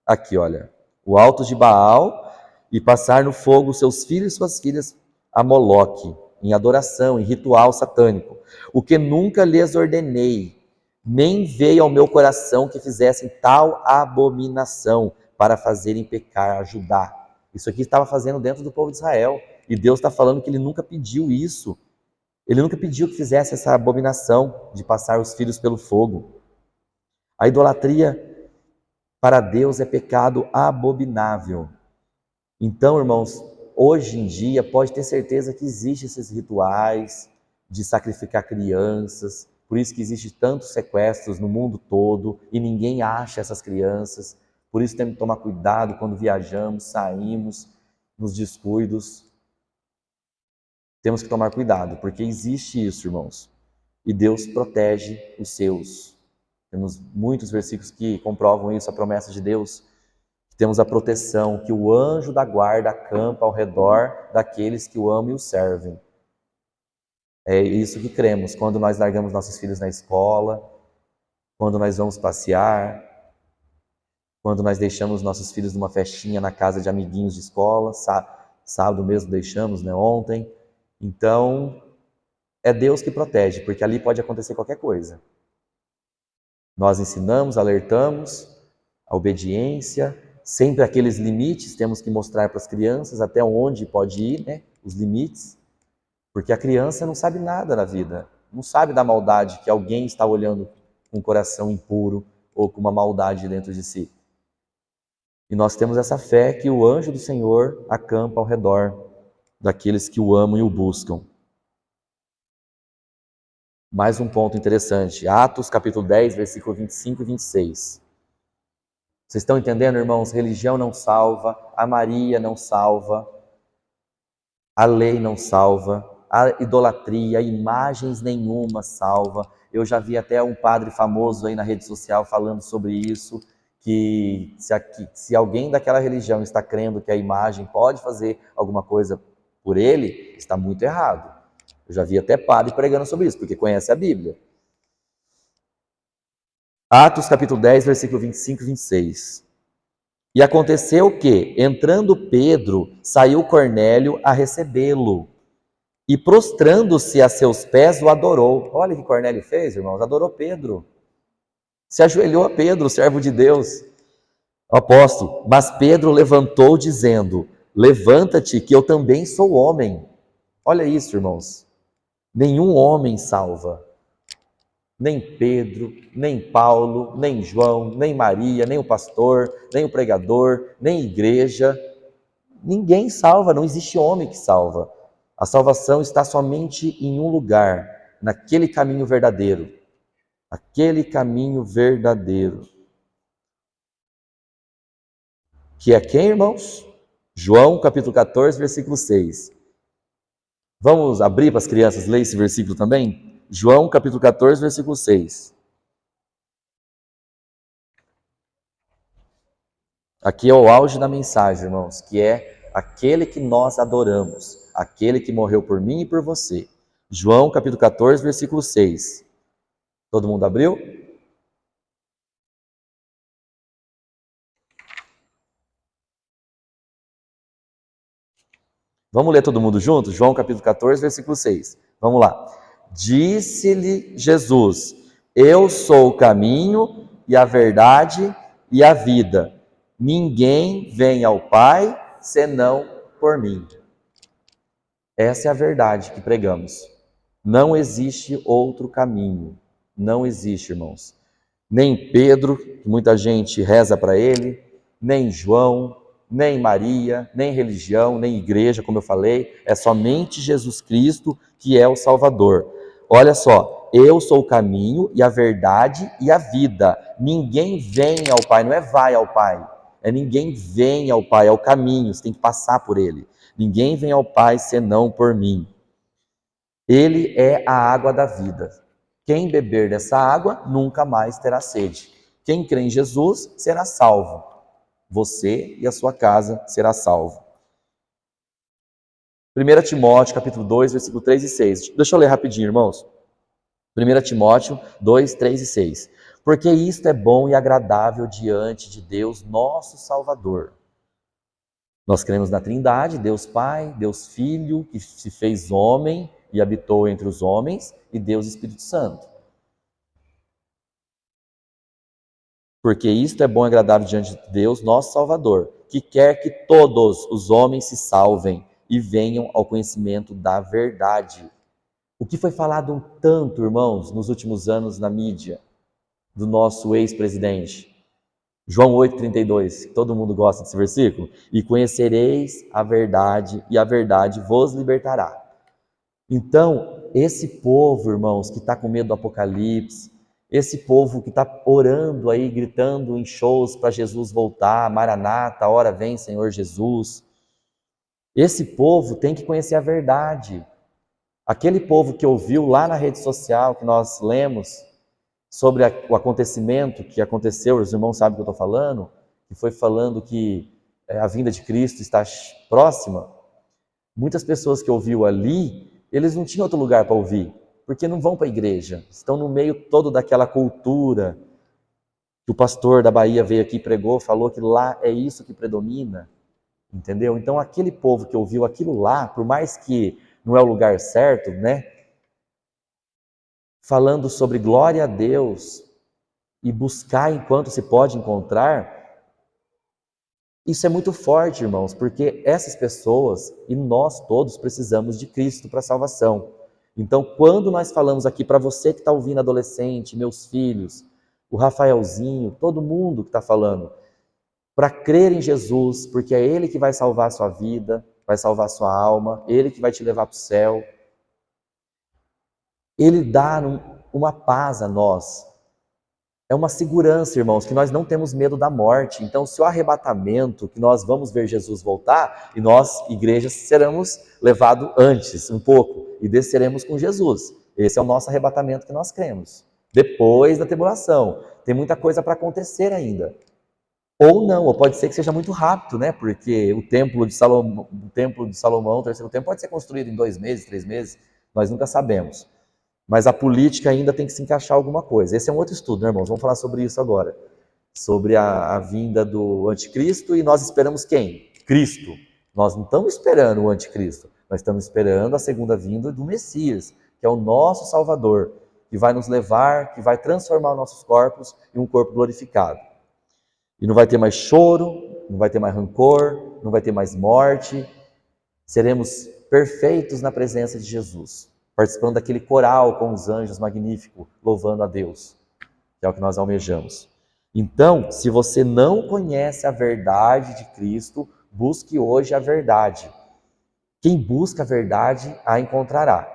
Aqui, olha, o alto de Baal, e passar no fogo seus filhos e suas filhas a Moloque, em adoração, em ritual satânico. O que nunca lhes ordenei, nem veio ao meu coração que fizessem tal abominação para fazerem pecar a Judá. Isso aqui estava fazendo dentro do povo de Israel. E Deus está falando que ele nunca pediu isso. Ele nunca pediu que fizesse essa abominação de passar os filhos pelo fogo. A idolatria para Deus é pecado abominável. Então, irmãos, hoje em dia pode ter certeza que existem esses rituais de sacrificar crianças, por isso que existem tantos sequestros no mundo todo e ninguém acha essas crianças. Por isso temos que tomar cuidado quando viajamos, saímos, nos descuidos. Temos que tomar cuidado, porque existe isso, irmãos. E Deus protege os seus. Temos muitos versículos que comprovam isso, a promessa de Deus. Temos a proteção, que o anjo da guarda acampa ao redor daqueles que o amam e o servem. É isso que cremos quando nós largamos nossos filhos na escola, quando nós vamos passear, quando nós deixamos nossos filhos numa festinha na casa de amiguinhos de escola, sábado mesmo deixamos, né, ontem. Então, é Deus que protege, porque ali pode acontecer qualquer coisa. Nós ensinamos, alertamos, a obediência, sempre aqueles limites, temos que mostrar para as crianças até onde pode ir, né, os limites, porque a criança não sabe nada na vida, não sabe da maldade que alguém está olhando com um coração impuro ou com uma maldade dentro de si. E nós temos essa fé que o anjo do Senhor acampa ao redor daqueles que o amam e o buscam. Mais um ponto interessante, Atos capítulo 10, versículo 25 e 26. Vocês estão entendendo, irmãos? Religião não salva, a Maria não salva, a lei não salva, a idolatria, imagens nenhuma salva. Eu já vi até um padre famoso aí na rede social falando sobre isso, que se alguém daquela religião está crendo que a imagem pode fazer alguma coisa por ele, está muito errado. Eu já vi até padre pregando sobre isso, porque conhece a Bíblia. Atos capítulo 10, versículo 25 e 26. E aconteceu que, entrando Pedro, saiu Cornélio a recebê-lo. E prostrando-se a seus pés, o adorou. Olha o que Cornélio fez, irmãos, adorou Pedro. Se ajoelhou a Pedro, servo de Deus, o apóstolo. Mas Pedro levantou, dizendo: levanta-te, que eu também sou homem. Olha isso, irmãos. Nenhum homem salva. Nem Pedro, nem Paulo, nem João, nem Maria, nem o pastor, nem o pregador, nem igreja. Ninguém salva, não existe homem que salva. A salvação está somente em um lugar, naquele caminho verdadeiro. Aquele caminho verdadeiro. Que é quem, irmãos? João capítulo 14, versículo 6. Vamos abrir para as crianças ler esse versículo também? João capítulo 14, versículo 6. Aqui é o auge da mensagem, irmãos, que é aquele que nós adoramos, aquele que morreu por mim e por você. João capítulo 14, versículo 6. Todo mundo abriu? Vamos ler todo mundo junto? João capítulo 14, versículo 6. Vamos lá. Disse-lhe Jesus: eu sou o caminho e a verdade e a vida. Ninguém vem ao Pai senão por mim. Essa é a verdade que pregamos. Não existe outro caminho. Não existe, irmãos. Nem Pedro, que muita gente reza para ele, nem João, nem Maria, nem religião, nem igreja, como eu falei, é somente Jesus Cristo que é o Salvador. Olha só, eu sou o caminho e a verdade e a vida. Ninguém vem ao Pai, não é vai ao Pai, é ninguém vem ao Pai, é o caminho, você tem que passar por ele. Ninguém vem ao Pai senão por mim. Ele é a água da vida. Quem beber dessa água nunca mais terá sede. Quem crê em Jesus será salvo. Você e a sua casa será salvo. 1 Timóteo, capítulo 2, versículo 3 e 6. Deixa eu ler rapidinho, irmãos. 1 Timóteo 2, 3 e 6. Porque isto é bom e agradável diante de Deus, nosso Salvador. Nós cremos na Trindade, Deus Pai, Deus Filho, que se fez homem e habitou entre os homens, e Deus Espírito Santo. Porque isto é bom e agradável diante de Deus, nosso Salvador, que quer que todos os homens se salvem e venham ao conhecimento da verdade. O que foi falado tanto, irmãos, nos últimos anos na mídia, do nosso ex-presidente? João 8,32, todo mundo gosta desse versículo? E conhecereis a verdade, e a verdade vos libertará. Então, esse povo, irmãos, que está com medo do apocalipse, esse povo que está orando aí, gritando em shows para Jesus voltar, Maranata, hora vem, Senhor Jesus. Esse povo tem que conhecer a verdade. Aquele povo que ouviu lá na rede social, que nós lemos sobre o acontecimento que aconteceu, os irmãos sabem o que eu estou falando, que foi falando que a vinda de Cristo está próxima. Muitas pessoas que ouviu ali, eles não tinham outro lugar para ouvir, porque não vão para a igreja, estão no meio todo daquela cultura que o pastor da Bahia veio aqui e pregou, falou que lá é isso que predomina, entendeu? Então aquele povo que ouviu aquilo lá, por mais que não é o lugar certo, né? Falando sobre glória a Deus e buscar enquanto se pode encontrar, isso é muito forte, irmãos, porque essas pessoas e nós todos precisamos de Cristo para a salvação. Então, quando nós falamos aqui para você que está ouvindo, adolescente, meus filhos, o Rafaelzinho, todo mundo que está falando, para crer em Jesus, porque é Ele que vai salvar a sua vida, vai salvar a sua alma, Ele que vai te levar para o céu. Ele dá uma paz a nós. É uma segurança, irmãos, que nós não temos medo da morte. Então, se o arrebatamento, que nós vamos ver Jesus voltar, e nós, igrejas, seremos levados antes, um pouco, e desceremos com Jesus. Esse é o nosso arrebatamento que nós cremos. Depois da tribulação. Tem muita coisa para acontecer ainda. Ou não, ou pode ser que seja muito rápido, né? Porque o templo de Salomão, o terceiro templo, pode ser construído em 2 meses, 3 meses, nós nunca sabemos. Mas a política ainda tem que se encaixar alguma coisa. Esse é um outro estudo, né, irmãos? Vamos falar sobre isso agora. Sobre a vinda do anticristo, e nós esperamos quem? Cristo. Nós não estamos esperando o anticristo, nós estamos esperando a segunda vinda do Messias, que é o nosso Salvador, que vai nos levar, que vai transformar nossos corpos em um corpo glorificado. E não vai ter mais choro, não vai ter mais rancor, não vai ter mais morte. Seremos perfeitos na presença de Jesus, participando daquele coral com os anjos magnífico, louvando a Deus, que é o que nós almejamos. Então, se você não conhece a verdade de Cristo, busque hoje a verdade. Quem busca a verdade, a encontrará.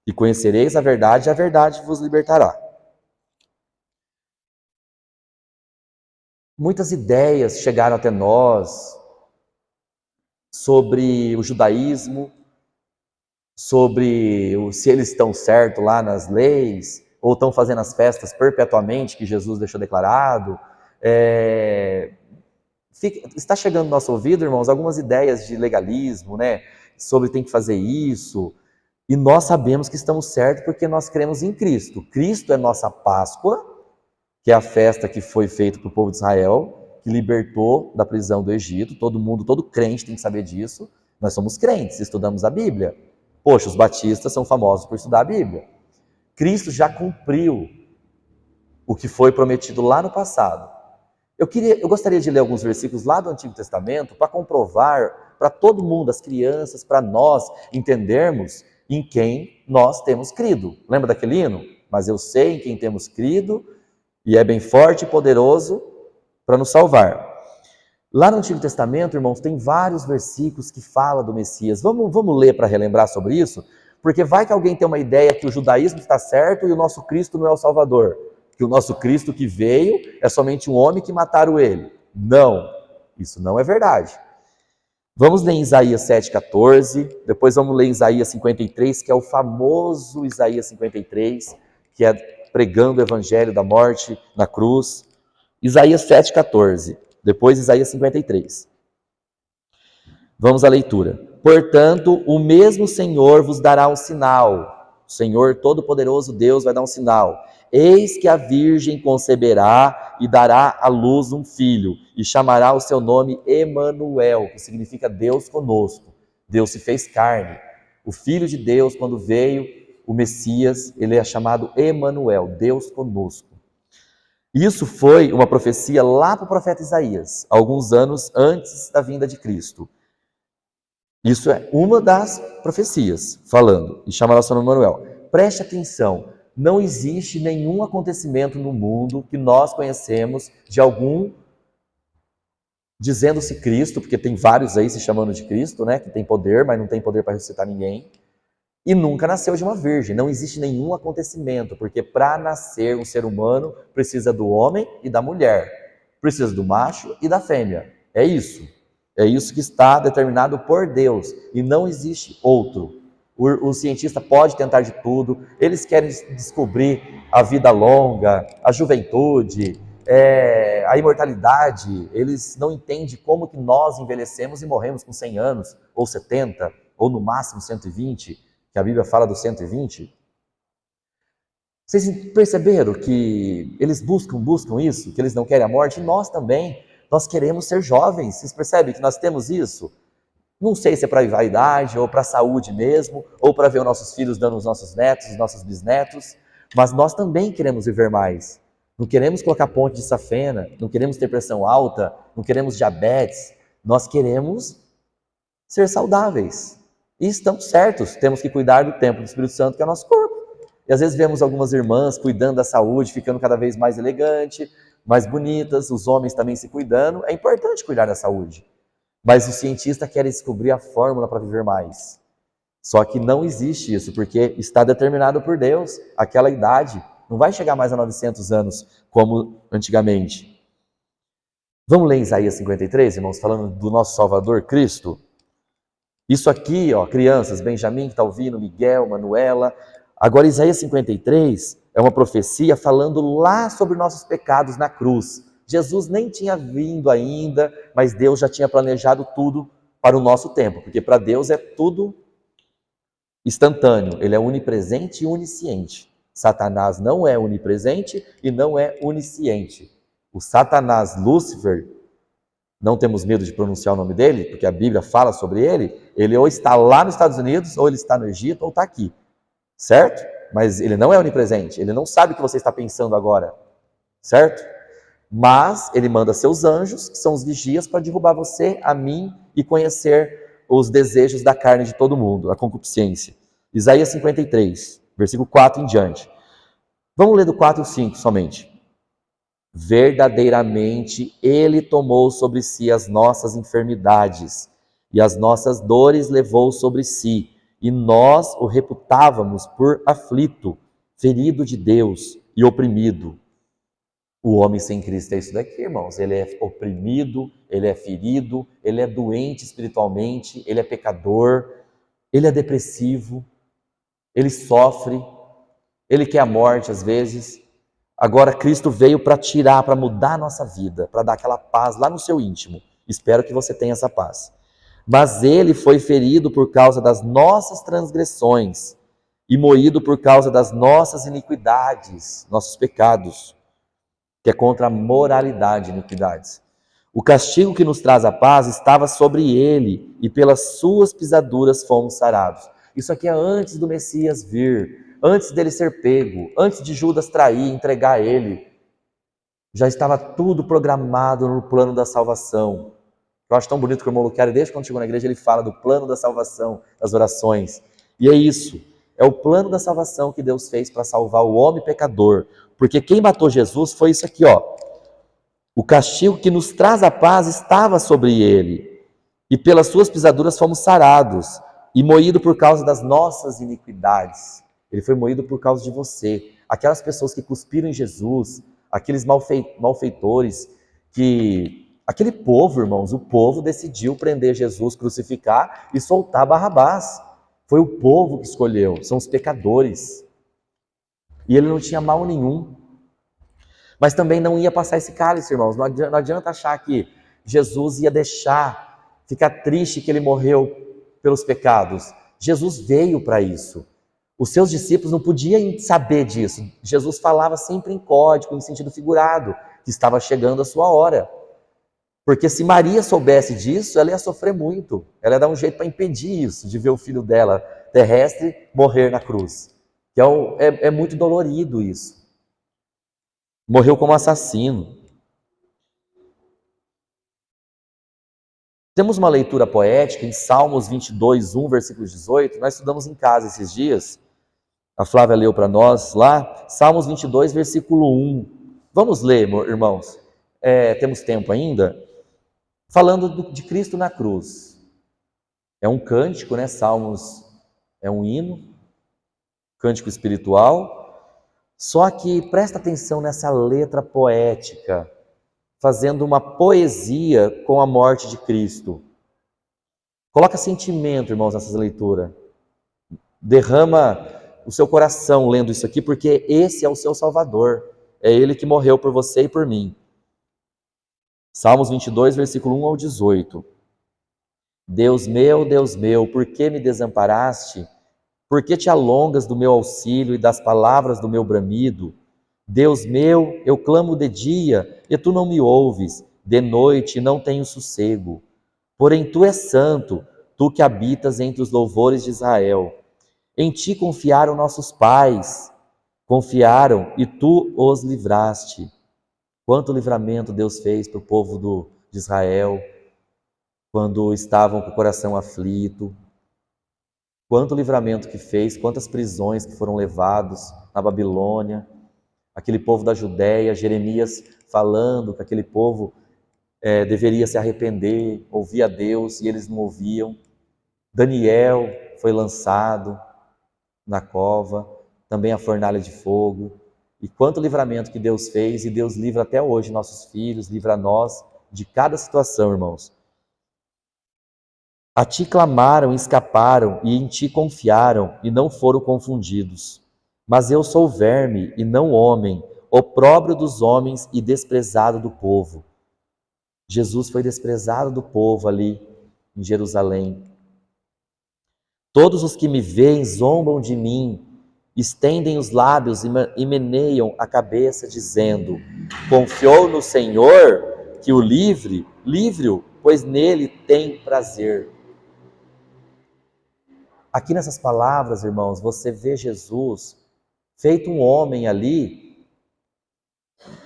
E conhecereis a verdade vos libertará. Muitas ideias chegaram até nós sobre o judaísmo, sobre se eles estão certos lá nas leis, ou estão fazendo as festas perpetuamente, que Jesus deixou declarado. Está chegando no nosso ouvido, irmãos, algumas ideias de legalismo, né? Sobre tem que fazer isso, e nós sabemos que estamos certos porque nós cremos em Cristo. Cristo é nossa Páscoa, que é a festa que foi feita para o povo de Israel, que libertou da prisão do Egito. Todo mundo, todo crente tem que saber disso. Nós somos crentes, estudamos a Bíblia. Poxa, os batistas são famosos por estudar a Bíblia. Cristo já cumpriu o que foi prometido lá no passado. Eu gostaria de ler alguns versículos lá do Antigo Testamento para comprovar para todo mundo, as crianças, para nós entendermos em quem nós temos crido. Lembra daquele hino? Mas eu sei em quem temos crido, e é bem forte e poderoso para nos salvar. Lá no Antigo Testamento, irmãos, tem vários versículos que falam do Messias. Vamos ler para relembrar sobre isso? Porque vai que alguém tem uma ideia que o judaísmo está certo e o nosso Cristo não é o Salvador. Que o nosso Cristo que veio é somente um homem que mataram ele. Não, isso não é verdade. Vamos ler em Isaías 7,14, depois vamos ler em Isaías 53, que é o famoso Isaías 53, que é pregando o evangelho da morte na cruz. Isaías 7,14, depois Isaías 53. Vamos à leitura. Portanto, o mesmo Senhor vos dará um sinal. O Senhor Todo-Poderoso Deus vai dar um sinal. Eis que a virgem conceberá e dará à luz um filho, e chamará o seu nome Emanuel, que significa Deus conosco. Deus se fez carne. O Filho de Deus, quando veio, o Messias, ele é chamado Emanuel, Deus conosco. Isso foi uma profecia lá para o profeta Isaías, alguns anos antes da vinda de Cristo. Isso é uma das profecias, falando, e chamará o seu nome Emanuel. Preste atenção, não existe nenhum acontecimento no mundo que nós conhecemos de algum dizendo-se Cristo, porque tem vários aí se chamando de Cristo, né, que tem poder, mas não tem poder para ressuscitar ninguém, e nunca nasceu de uma virgem. Não existe nenhum acontecimento, porque para nascer um ser humano precisa do homem e da mulher, precisa do macho e da fêmea. É isso que está determinado por Deus, e não existe outro. O cientista pode tentar de tudo, eles querem descobrir a vida longa, a juventude, a imortalidade. Eles não entendem como que nós envelhecemos e morremos com 100 anos, ou 70, ou no máximo 120, que a Bíblia fala dos 120. Vocês perceberam que eles buscam isso, que eles não querem a morte? E nós também, nós queremos ser jovens. Vocês percebem que nós temos isso? Não sei se é para vaidade, ou para a saúde mesmo, ou para ver os nossos filhos dando os nossos netos, os nossos bisnetos, mas nós também queremos viver mais. Não queremos colocar ponte de safena, não queremos ter pressão alta, não queremos diabetes, nós queremos ser saudáveis. E estamos certos, temos que cuidar do templo do Espírito Santo, que é o nosso corpo. E às vezes vemos algumas irmãs cuidando da saúde, ficando cada vez mais elegante, mais bonitas, os homens também se cuidando. É importante cuidar da saúde. Mas o cientista quer descobrir a fórmula para viver mais. Só que não existe isso, porque está determinado por Deus, aquela idade não vai chegar mais a 900 anos como antigamente. Vamos ler Isaías 53, irmãos, falando do nosso Salvador Cristo? Isso aqui, ó, crianças, Benjamin que está ouvindo, Miguel, Manuela. Agora, Isaías 53 é uma profecia falando lá sobre nossos pecados na cruz. Jesus nem tinha vindo ainda, mas Deus já tinha planejado tudo para o nosso tempo, porque para Deus é tudo instantâneo, ele é onipresente e onisciente. Satanás não é onipresente e não é onisciente. O Satanás, Lúcifer, não temos medo de pronunciar o nome dele, porque a Bíblia fala sobre ele ou está lá nos Estados Unidos, ou ele está no Egito, ou está aqui, certo? Mas ele não é onipresente, ele não sabe o que você está pensando agora, certo? Mas ele manda seus anjos, que são os vigias, para derrubar você, a mim, e conhecer os desejos da carne de todo mundo, a concupiscência. Isaías 53, versículo 4 em diante. Vamos ler do 4 e 5 somente. Verdadeiramente ele tomou sobre si as nossas enfermidades, e as nossas dores levou sobre si, e nós o reputávamos por aflito, ferido de Deus e oprimido. O homem sem Cristo é isso daqui, irmãos. Ele é oprimido, ele é ferido, ele é doente espiritualmente, ele é pecador, ele é depressivo, ele sofre, ele quer a morte às vezes. Agora Cristo veio para tirar, para mudar a nossa vida, para dar aquela paz lá no seu íntimo. Espero que você tenha essa paz. Mas ele foi ferido por causa das nossas transgressões e moído por causa das nossas iniquidades, nossos pecados, que é contra a moralidade e iniquidades. O castigo que nos traz a paz estava sobre ele, e pelas suas pisaduras fomos sarados. Isso aqui é antes do Messias vir, antes dele ser pego, antes de Judas trair, entregar ele. Já estava tudo programado no plano da salvação. Eu acho tão bonito que o irmão Luquiari, desde quando chegou na igreja, ele fala do plano da salvação, das orações. E é isso, é o plano da salvação que Deus fez para salvar o homem pecador. Porque quem matou Jesus foi isso aqui, ó. O castigo que nos traz a paz estava sobre ele, e pelas suas pisaduras fomos sarados, e moído por causa das nossas iniquidades. Ele foi moído por causa de você. Aquelas pessoas que cuspiram em Jesus, aqueles malfeitores, aquele povo, irmãos, o povo decidiu prender Jesus, crucificar e soltar Barrabás. Foi o povo que escolheu, são os pecadores. E ele não tinha mal nenhum. Mas também não ia passar esse cálice, irmãos. Não adianta achar que Jesus ia ficar triste que ele morreu pelos pecados. Jesus veio para isso. Os seus discípulos não podiam saber disso. Jesus falava sempre em código, em sentido figurado, que estava chegando a sua hora. Porque se Maria soubesse disso, ela ia sofrer muito. Ela ia dar um jeito para impedir isso, de ver o filho dela terrestre morrer na cruz. É muito dolorido isso. Morreu como assassino. Temos uma leitura poética em Salmos 22, 1, versículo 18. Nós estudamos em casa esses dias. A Flávia leu para nós lá. Salmos 22, versículo 1. Vamos ler, irmãos. Temos tempo ainda? Falando de Cristo na cruz. É um cântico, né? Salmos é um hino, cântico espiritual. Só que presta atenção nessa letra poética, fazendo uma poesia com a morte de Cristo. Coloca sentimento, irmãos, nessa leitura. Derrama o seu coração lendo isso aqui, porque esse é o seu Salvador. É Ele que morreu por você e por mim. Salmos 22, versículo 1 ao 18. Deus meu, por que me desamparaste? Por que te alongas do meu auxílio e das palavras do meu bramido? Deus meu, eu clamo de dia e tu não me ouves, de noite não tenho sossego. Porém tu és santo, tu que habitas entre os louvores de Israel. Em ti confiaram nossos pais, confiaram e tu os livraste. Quanto livramento Deus fez para o povo de Israel, quando estavam com o coração aflito. Quanto livramento que fez, quantas prisões que foram levados na Babilônia. Aquele povo da Judéia, Jeremias falando que aquele povo deveria se arrepender, ouvir a Deus, e eles não ouviam. Daniel foi lançado na cova, também a fornalha de fogo. E quanto livramento que Deus fez, e Deus livra até hoje nossos filhos, livra nós de cada situação, irmãos. A ti clamaram e escaparam, e em ti confiaram, e não foram confundidos. Mas eu sou verme e não homem, opróbrio dos homens e desprezado do povo. Jesus foi desprezado do povo ali em Jerusalém. Todos os que me veem zombam de mim, estendem os lábios e meneiam a cabeça, dizendo: confiou no Senhor, que o livre-o, pois nele tem prazer. Aqui nessas palavras, irmãos, você vê Jesus feito um homem ali,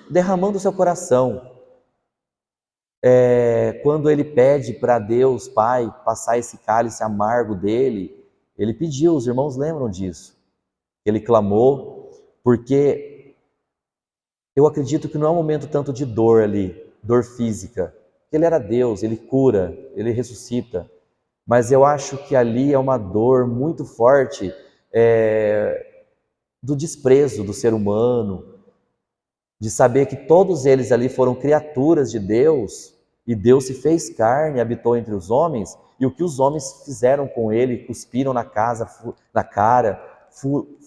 derramando o seu coração. Quando ele pede para Deus, Pai, passar esse cálice amargo dele, ele pediu, os irmãos lembram disso. Ele clamou, porque eu acredito que não é um momento tanto de dor ali, dor física. Ele era Deus, ele cura, ele ressuscita. Mas eu acho que ali é uma dor muito forte do desprezo do ser humano, de saber que todos eles ali foram criaturas de Deus, e Deus se fez carne, habitou entre os homens, e o que os homens fizeram com ele, cuspiram na cara,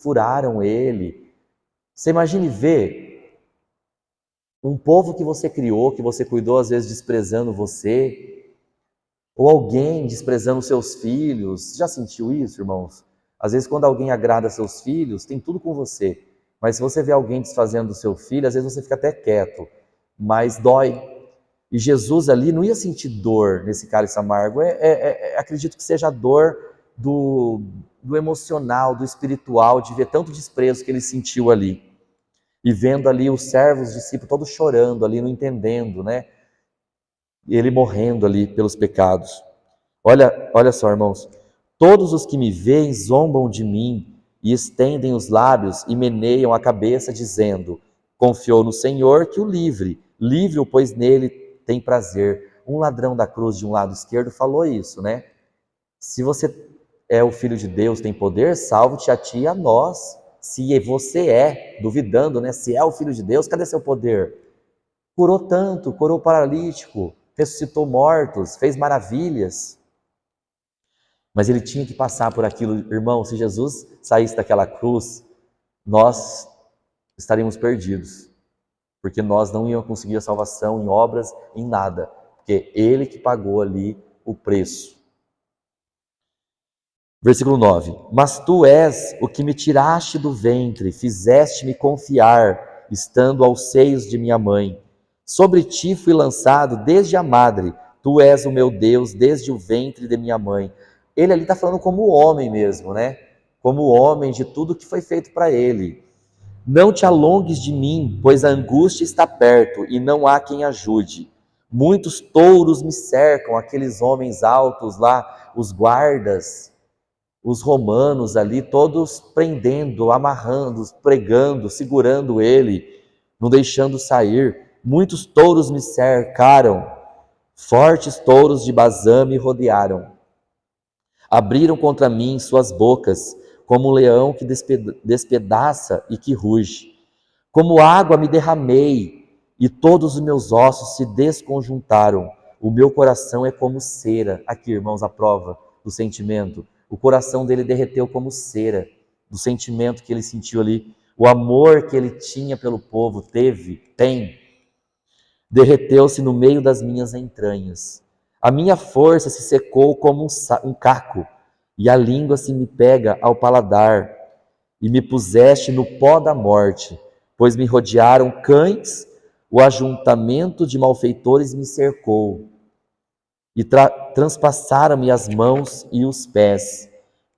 furaram ele. Você imagine ver um povo que você criou, que você cuidou, às vezes desprezando você, ou alguém desprezando seus filhos. Já sentiu isso, irmãos? Às vezes, quando alguém agrada seus filhos, tem tudo com você. Mas se você vê alguém desfazendo do seu filho, às vezes você fica até quieto, mas dói. E Jesus ali não ia sentir dor nesse cálice amargo. Acredito que seja a dor do emocional, do espiritual, de ver tanto desprezo que ele sentiu ali. E vendo ali os servos, os discípulos, todos chorando ali, não entendendo, né? E ele morrendo ali pelos pecados. Olha só, irmãos. Todos os que me veem zombam de mim e estendem os lábios e meneiam a cabeça, dizendo: confiou no Senhor, que o livre. Livre-o, pois nele tem prazer. Um ladrão da cruz de um lado esquerdo falou isso, né? Se você é o Filho de Deus, tem poder, salve-te a ti e a nós. Se você é, duvidando, né? Se é o Filho de Deus, cadê seu poder? Curou tanto, curou o paralítico, ressuscitou mortos, fez maravilhas. Mas ele tinha que passar por aquilo. Irmão, se Jesus saísse daquela cruz, nós estaríamos perdidos. Porque nós não íamos conseguir a salvação em obras, em nada. Porque ele que pagou ali o preço. Versículo 9. Mas tu és o que me tiraste do ventre, fizeste-me confiar, estando aos seios de minha mãe. Sobre ti fui lançado desde a madre, tu és o meu Deus desde o ventre de minha mãe. Ele ali está falando como homem mesmo, né? Como homem de tudo que foi feito para ele. Não te alongues de mim, pois a angústia está perto e não há quem ajude. Muitos touros me cercam, aqueles homens altos lá, os guardas, os romanos ali, todos prendendo, amarrando, pregando, segurando ele, não deixando sair. Muitos touros me cercaram, fortes touros de Bazã me rodearam. Abriram contra mim suas bocas, como um leão que despedaça e que ruge. Como água me derramei, e todos os meus ossos se desconjuntaram. O meu coração é como cera. Aqui, irmãos, a prova do sentimento. O coração dele derreteu como cera, do sentimento que ele sentiu ali. O amor que ele tinha pelo povo, tem, derreteu-se no meio das minhas entranhas. A minha força se secou como um caco, e a língua se me pega ao paladar, e me puseste no pó da morte, pois me rodearam cães, o ajuntamento de malfeitores me cercou, e transpassaram-me as mãos e os pés.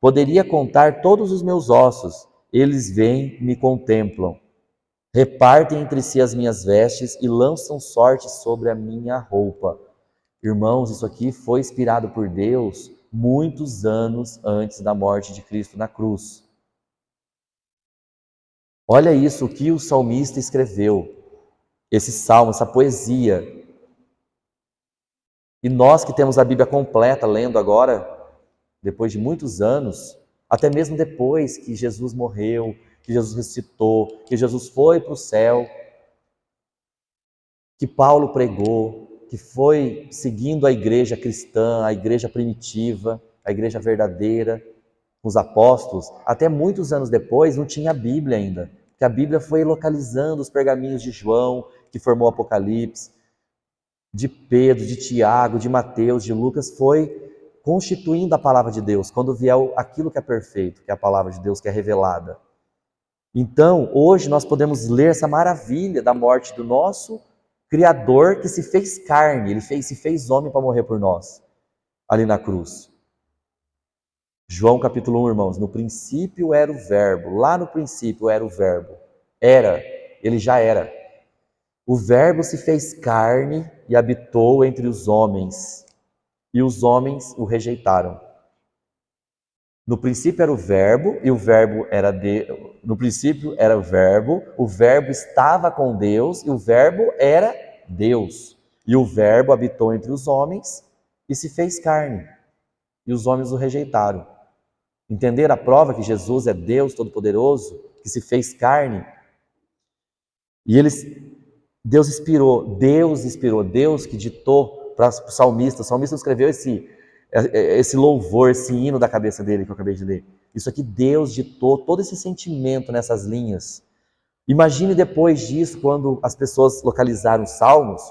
Poderia contar todos os meus ossos, eles vêm e me contemplam. Repartem entre si as minhas vestes e lançam sorte sobre a minha roupa. Irmãos, isso aqui foi inspirado por Deus muitos anos antes da morte de Cristo na cruz. Olha isso, o que o salmista escreveu, esse salmo, essa poesia. E nós que temos a Bíblia completa, lendo agora, depois de muitos anos, até mesmo depois que Jesus morreu, que Jesus ressuscitou, que Jesus foi para o céu, que Paulo pregou, que foi seguindo a igreja cristã, a igreja primitiva, a igreja verdadeira, os apóstolos, até muitos anos depois não tinha a Bíblia ainda, porque a Bíblia foi localizando os pergaminhos de João, que formou o Apocalipse, de Pedro, de Tiago, de Mateus, de Lucas, foi constituindo a palavra de Deus, quando vier aquilo que é perfeito, que é a palavra de Deus que é revelada. Então, hoje nós podemos ler essa maravilha da morte do nosso Criador, que se fez carne, ele se fez homem para morrer por nós, ali na cruz. João capítulo 1, irmãos, no princípio era o verbo, lá no princípio era o verbo, ele já era. O verbo se fez carne e habitou entre os homens, e os homens o rejeitaram. No princípio era o verbo, e o verbo era no princípio era o verbo estava com Deus, e o verbo era Deus. E o verbo habitou entre os homens e se fez carne, e os homens o rejeitaram. Entenderam a prova que Jesus é Deus Todo-Poderoso, que se fez carne? E Deus inspirou, Deus que ditou para o salmista escreveu esse louvor, esse hino da cabeça dele que eu acabei de ler. Isso aqui Deus ditou todo esse sentimento nessas linhas. Imagine depois disso, quando as pessoas localizaram os salmos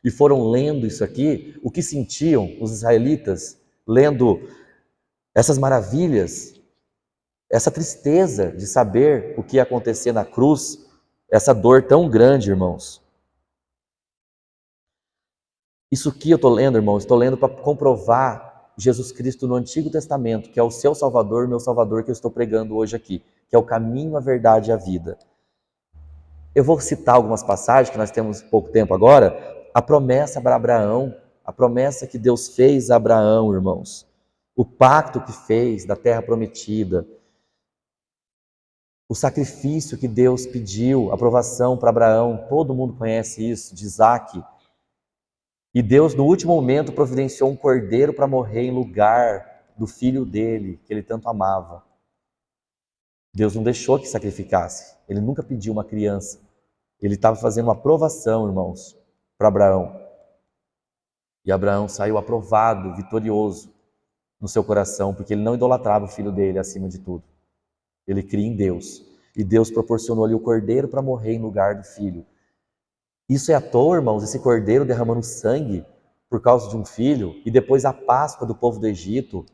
e foram lendo isso aqui, o que sentiam os israelitas lendo essas maravilhas, essa tristeza de saber o que ia acontecer na cruz, essa dor tão grande, irmãos. Isso que eu estou lendo, irmãos, estou lendo para comprovar Jesus Cristo no Antigo Testamento, que é o seu Salvador, meu Salvador, que eu estou pregando hoje aqui, que é o caminho, a verdade e a vida. Eu vou citar algumas passagens, que nós temos pouco tempo agora, a promessa para Abraão, a promessa que Deus fez a Abraão, irmãos. o pacto que fez da terra prometida, o sacrifício que Deus pediu, aprovação para Abraão, todo mundo conhece isso, de Isaac. E Deus, no último momento, providenciou um cordeiro para morrer em lugar do filho dele, que ele tanto amava. Deus não deixou que sacrificasse, ele nunca pediu uma criança. Ele estava fazendo uma aprovação, irmãos, para Abraão. E Abraão saiu aprovado, vitorioso no seu coração, porque ele não idolatrava o filho dele acima de tudo. Ele cria em Deus. E Deus proporcionou ali o cordeiro para morrer em lugar do filho. Isso é à toa, irmãos, esse cordeiro derramando sangue por causa de um filho, e depois a Páscoa do povo do Egito.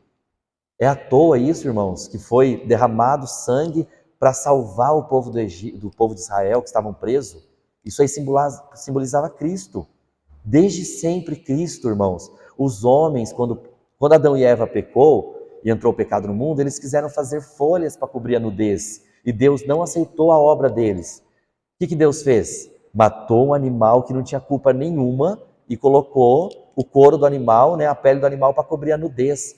É à toa isso, irmãos, que foi derramado sangue para salvar o povo do Egito, do povo de Israel que estavam presos. Isso aí simbolizava Cristo. Desde sempre Cristo, irmãos. Os homens, quando Adão e Eva pecou e entrou o pecado no mundo, eles quiseram fazer folhas para cobrir a nudez. E Deus não aceitou a obra deles. O que Deus fez? Matou um animal que não tinha culpa nenhuma e colocou o couro do animal, a pele do animal, para cobrir a nudez.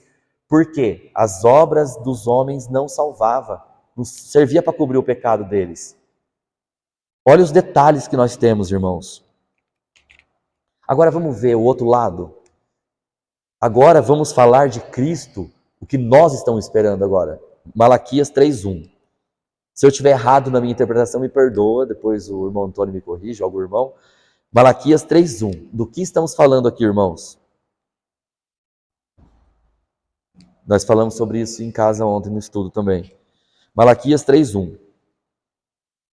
Por quê? As obras dos homens não salvavam, não servia para cobrir o pecado deles. Olha os detalhes que nós temos, irmãos. Agora vamos ver o outro lado. Agora vamos falar de Cristo, o que nós estamos esperando agora. Malaquias 3:1. Se eu estiver errado na minha interpretação, me perdoa, depois o irmão Antônio me corrige, algum irmão. Malaquias 3:1. Do que estamos falando aqui, irmãos? Nós falamos sobre isso em casa ontem no estudo também. Malaquias 3:1.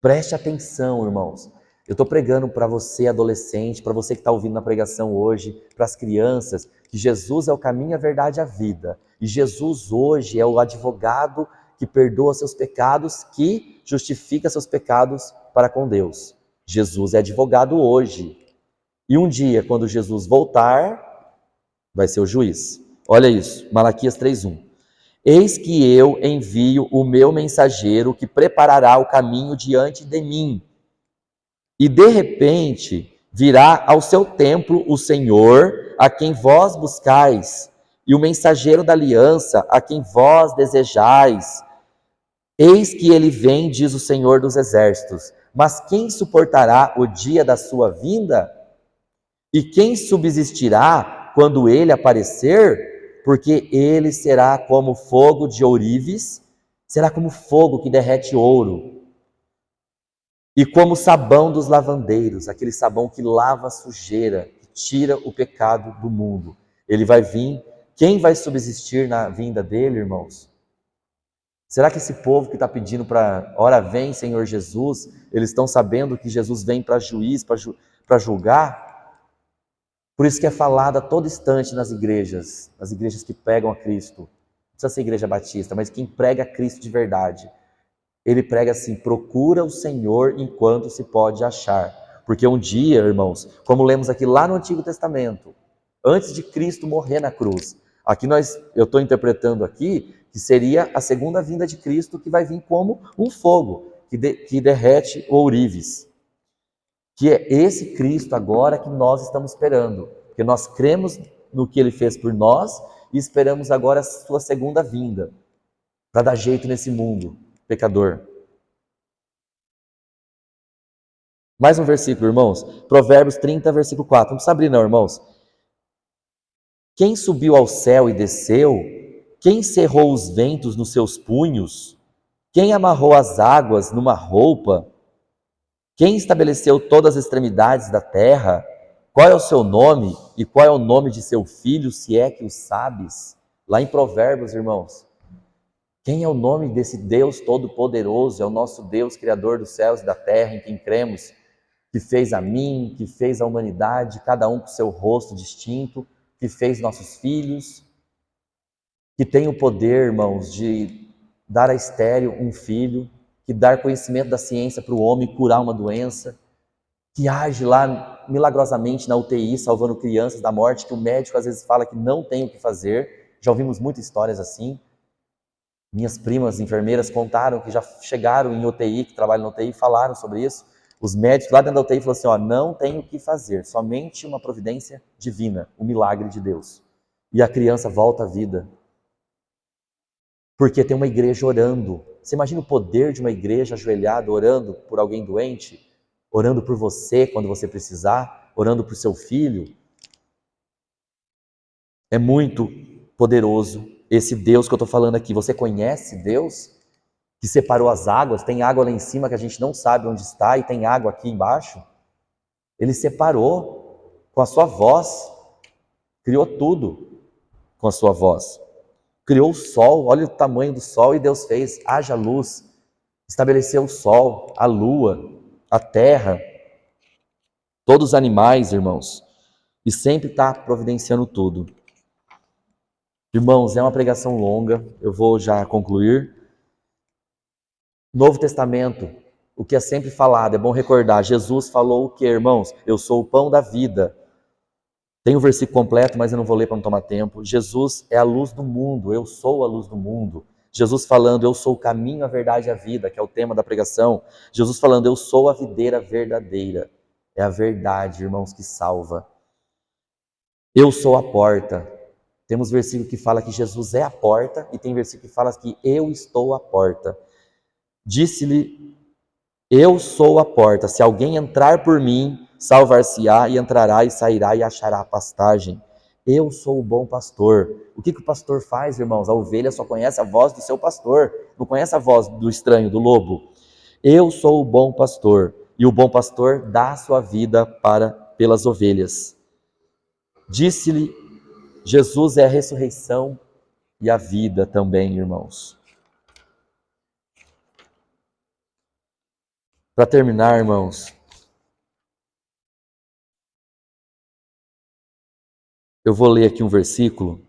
Preste atenção, irmãos. Eu estou pregando para você, adolescente, para você que está ouvindo na pregação hoje, para as crianças, que Jesus é o caminho, a verdade e a vida. E Jesus hoje é o advogado que perdoa seus pecados, que justifica seus pecados para com Deus. Jesus é advogado hoje. E um dia, quando Jesus voltar, vai ser o juiz. Olha isso, Malaquias 3:1. Eis que eu envio o meu mensageiro que preparará o caminho diante de mim. E de repente virá ao seu templo o Senhor, a quem vós buscais, e o mensageiro da aliança, a quem vós desejais. Eis que ele vem, diz o Senhor dos exércitos. Mas quem suportará o dia da sua vinda? E quem subsistirá quando ele aparecer? Porque ele será como fogo de ourives, será como fogo que derrete ouro. E como sabão dos lavandeiros, aquele sabão que lava a sujeira, que tira o pecado do mundo. Ele vai vir. Quem vai subsistir na vinda dele, irmãos? Será que esse povo que está pedindo para, ora vem Senhor Jesus, eles estão sabendo que Jesus vem para juiz, para julgar? Por isso que é falado a todo instante nas igrejas que pregam a Cristo. Não precisa ser igreja batista, mas quem prega a Cristo de verdade. Ele prega assim, procura o Senhor enquanto se pode achar. Porque um dia, irmãos, como lemos aqui lá no Antigo Testamento, antes de Cristo morrer na cruz, aqui eu estou interpretando aqui, que seria a segunda vinda de Cristo, que vai vir como um fogo, que derrete ourives. Que é esse Cristo agora que nós estamos esperando. Porque nós cremos no que Ele fez por nós e esperamos agora a sua segunda vinda, para dar jeito nesse mundo pecador. Mais um versículo, irmãos. Provérbios 30, versículo 4. Não precisa abrir não, irmãos. Quem subiu ao céu e desceu? Quem cerrou os ventos nos seus punhos? Quem amarrou as águas numa roupa? Quem estabeleceu todas as extremidades da terra? Qual é o seu nome e qual é o nome de seu filho, se é que o sabes? Lá em Provérbios, irmãos. Quem é o nome desse Deus Todo-Poderoso? É o nosso Deus, Criador dos céus e da terra, em quem cremos, que fez a mim, que fez a humanidade, cada um com seu rosto distinto, que fez nossos filhos, que tem o poder, irmãos, de dar a estéril um filho, que dá conhecimento da ciência para o homem curar uma doença, que age lá milagrosamente na UTI, salvando crianças da morte, que o médico às vezes fala que não tem o que fazer. Já ouvimos muitas histórias assim. Minhas primas enfermeiras contaram que já chegaram em UTI, que trabalham na UTI, e falaram sobre isso. Os médicos lá dentro da UTI falaram assim, não tem o que fazer, somente uma providência divina, um milagre de Deus. E a criança volta à vida. Porque tem uma igreja orando. Você imagina o poder de uma igreja ajoelhada, orando por alguém doente, orando por você quando você precisar, orando por seu filho. É muito poderoso esse Deus que eu estou falando aqui. Você conhece Deus que separou as águas? Tem água lá em cima que a gente não sabe onde está e tem água aqui embaixo. Ele separou com a sua voz, criou tudo com a sua voz. Criou o sol, olha o tamanho do sol, e Deus fez, haja luz, estabeleceu o sol, a lua, a terra, todos os animais, irmãos, e sempre está providenciando tudo. Irmãos, é uma pregação longa, eu vou já concluir. Novo Testamento, o que é sempre falado, é bom recordar, Jesus falou o que, irmãos? Eu sou o pão da vida. Tem o versículo completo, mas eu não vou ler para não tomar tempo. Jesus é a luz do mundo, eu sou a luz do mundo. Jesus falando, eu sou o caminho, a verdade e a vida, que é o tema da pregação. Jesus falando, eu sou a videira verdadeira. É a verdade, irmãos, que salva. Eu sou a porta. Temos versículo que fala que Jesus é a porta, e tem versículo que fala que eu estou a porta. Disse-lhe, eu sou a porta, se alguém entrar por mim, salvar-se-á, e entrará e sairá e achará pastagem. Eu sou o bom pastor. O que o pastor faz, irmãos? A ovelha só conhece a voz do seu pastor, não conhece a voz do estranho, do lobo. Eu sou o bom pastor, e o bom pastor dá a sua vida pelas ovelhas. Disse-lhe, Jesus é a ressurreição e a vida também, irmãos. Para terminar, irmãos, eu vou ler aqui um versículo,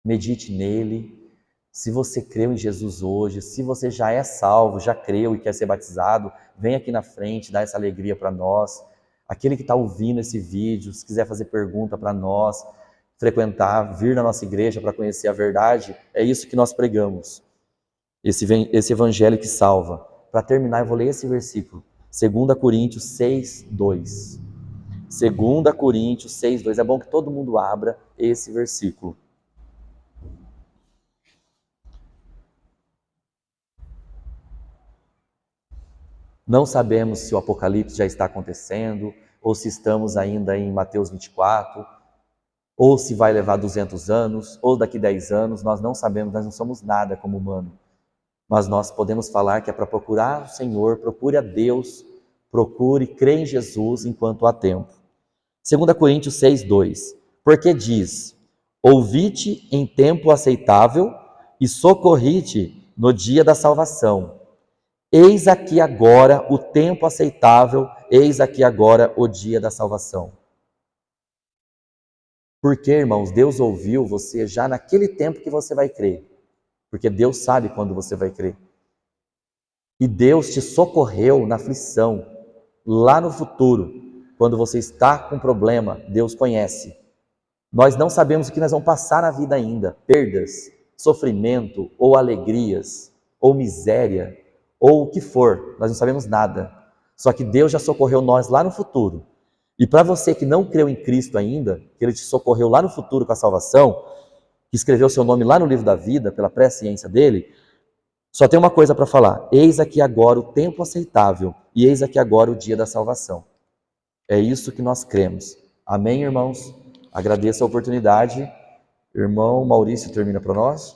medite nele. Se você creu em Jesus hoje, se você já é salvo, já creu e quer ser batizado, vem aqui na frente, dá essa alegria para nós. Aquele que está ouvindo esse vídeo, se quiser fazer pergunta para nós, frequentar, vir na nossa igreja para conhecer a verdade, é isso que nós pregamos. Esse evangelho que salva. Para terminar, eu vou ler esse versículo, 2 Coríntios 6, 2. 2 Coríntios 6, 2. É bom que todo mundo abra esse versículo. Não sabemos se o Apocalipse já está acontecendo, ou se estamos ainda em Mateus 24, ou se vai levar 200 anos, ou daqui 10 anos, nós não sabemos, nós não somos nada como humano. Mas nós podemos falar que é para procurar o Senhor, procure a Deus, procure crer em Jesus enquanto há tempo. 2 Coríntios 6, 2. Porque diz, ouvi-te em tempo aceitável e socorri-te no dia da salvação. Eis aqui agora o tempo aceitável, eis aqui agora o dia da salvação. Porque, irmãos, Deus ouviu você já naquele tempo que você vai crer. Porque Deus sabe quando você vai crer. E Deus te socorreu na aflição, lá no futuro, quando você está com problema, Deus conhece. Nós não sabemos o que nós vamos passar na vida ainda, perdas, sofrimento, ou alegrias, ou miséria, ou o que for, nós não sabemos nada. Só que Deus já socorreu nós lá no futuro. E para você que não creu em Cristo ainda, que Ele te socorreu lá no futuro com a salvação, que escreveu seu nome lá no livro da vida, pela presciência dele, só tem uma coisa para falar: eis aqui agora o tempo aceitável, e eis aqui agora o dia da salvação. É isso que nós cremos. Amém, irmãos? Agradeço a oportunidade. Irmão Maurício termina para nós.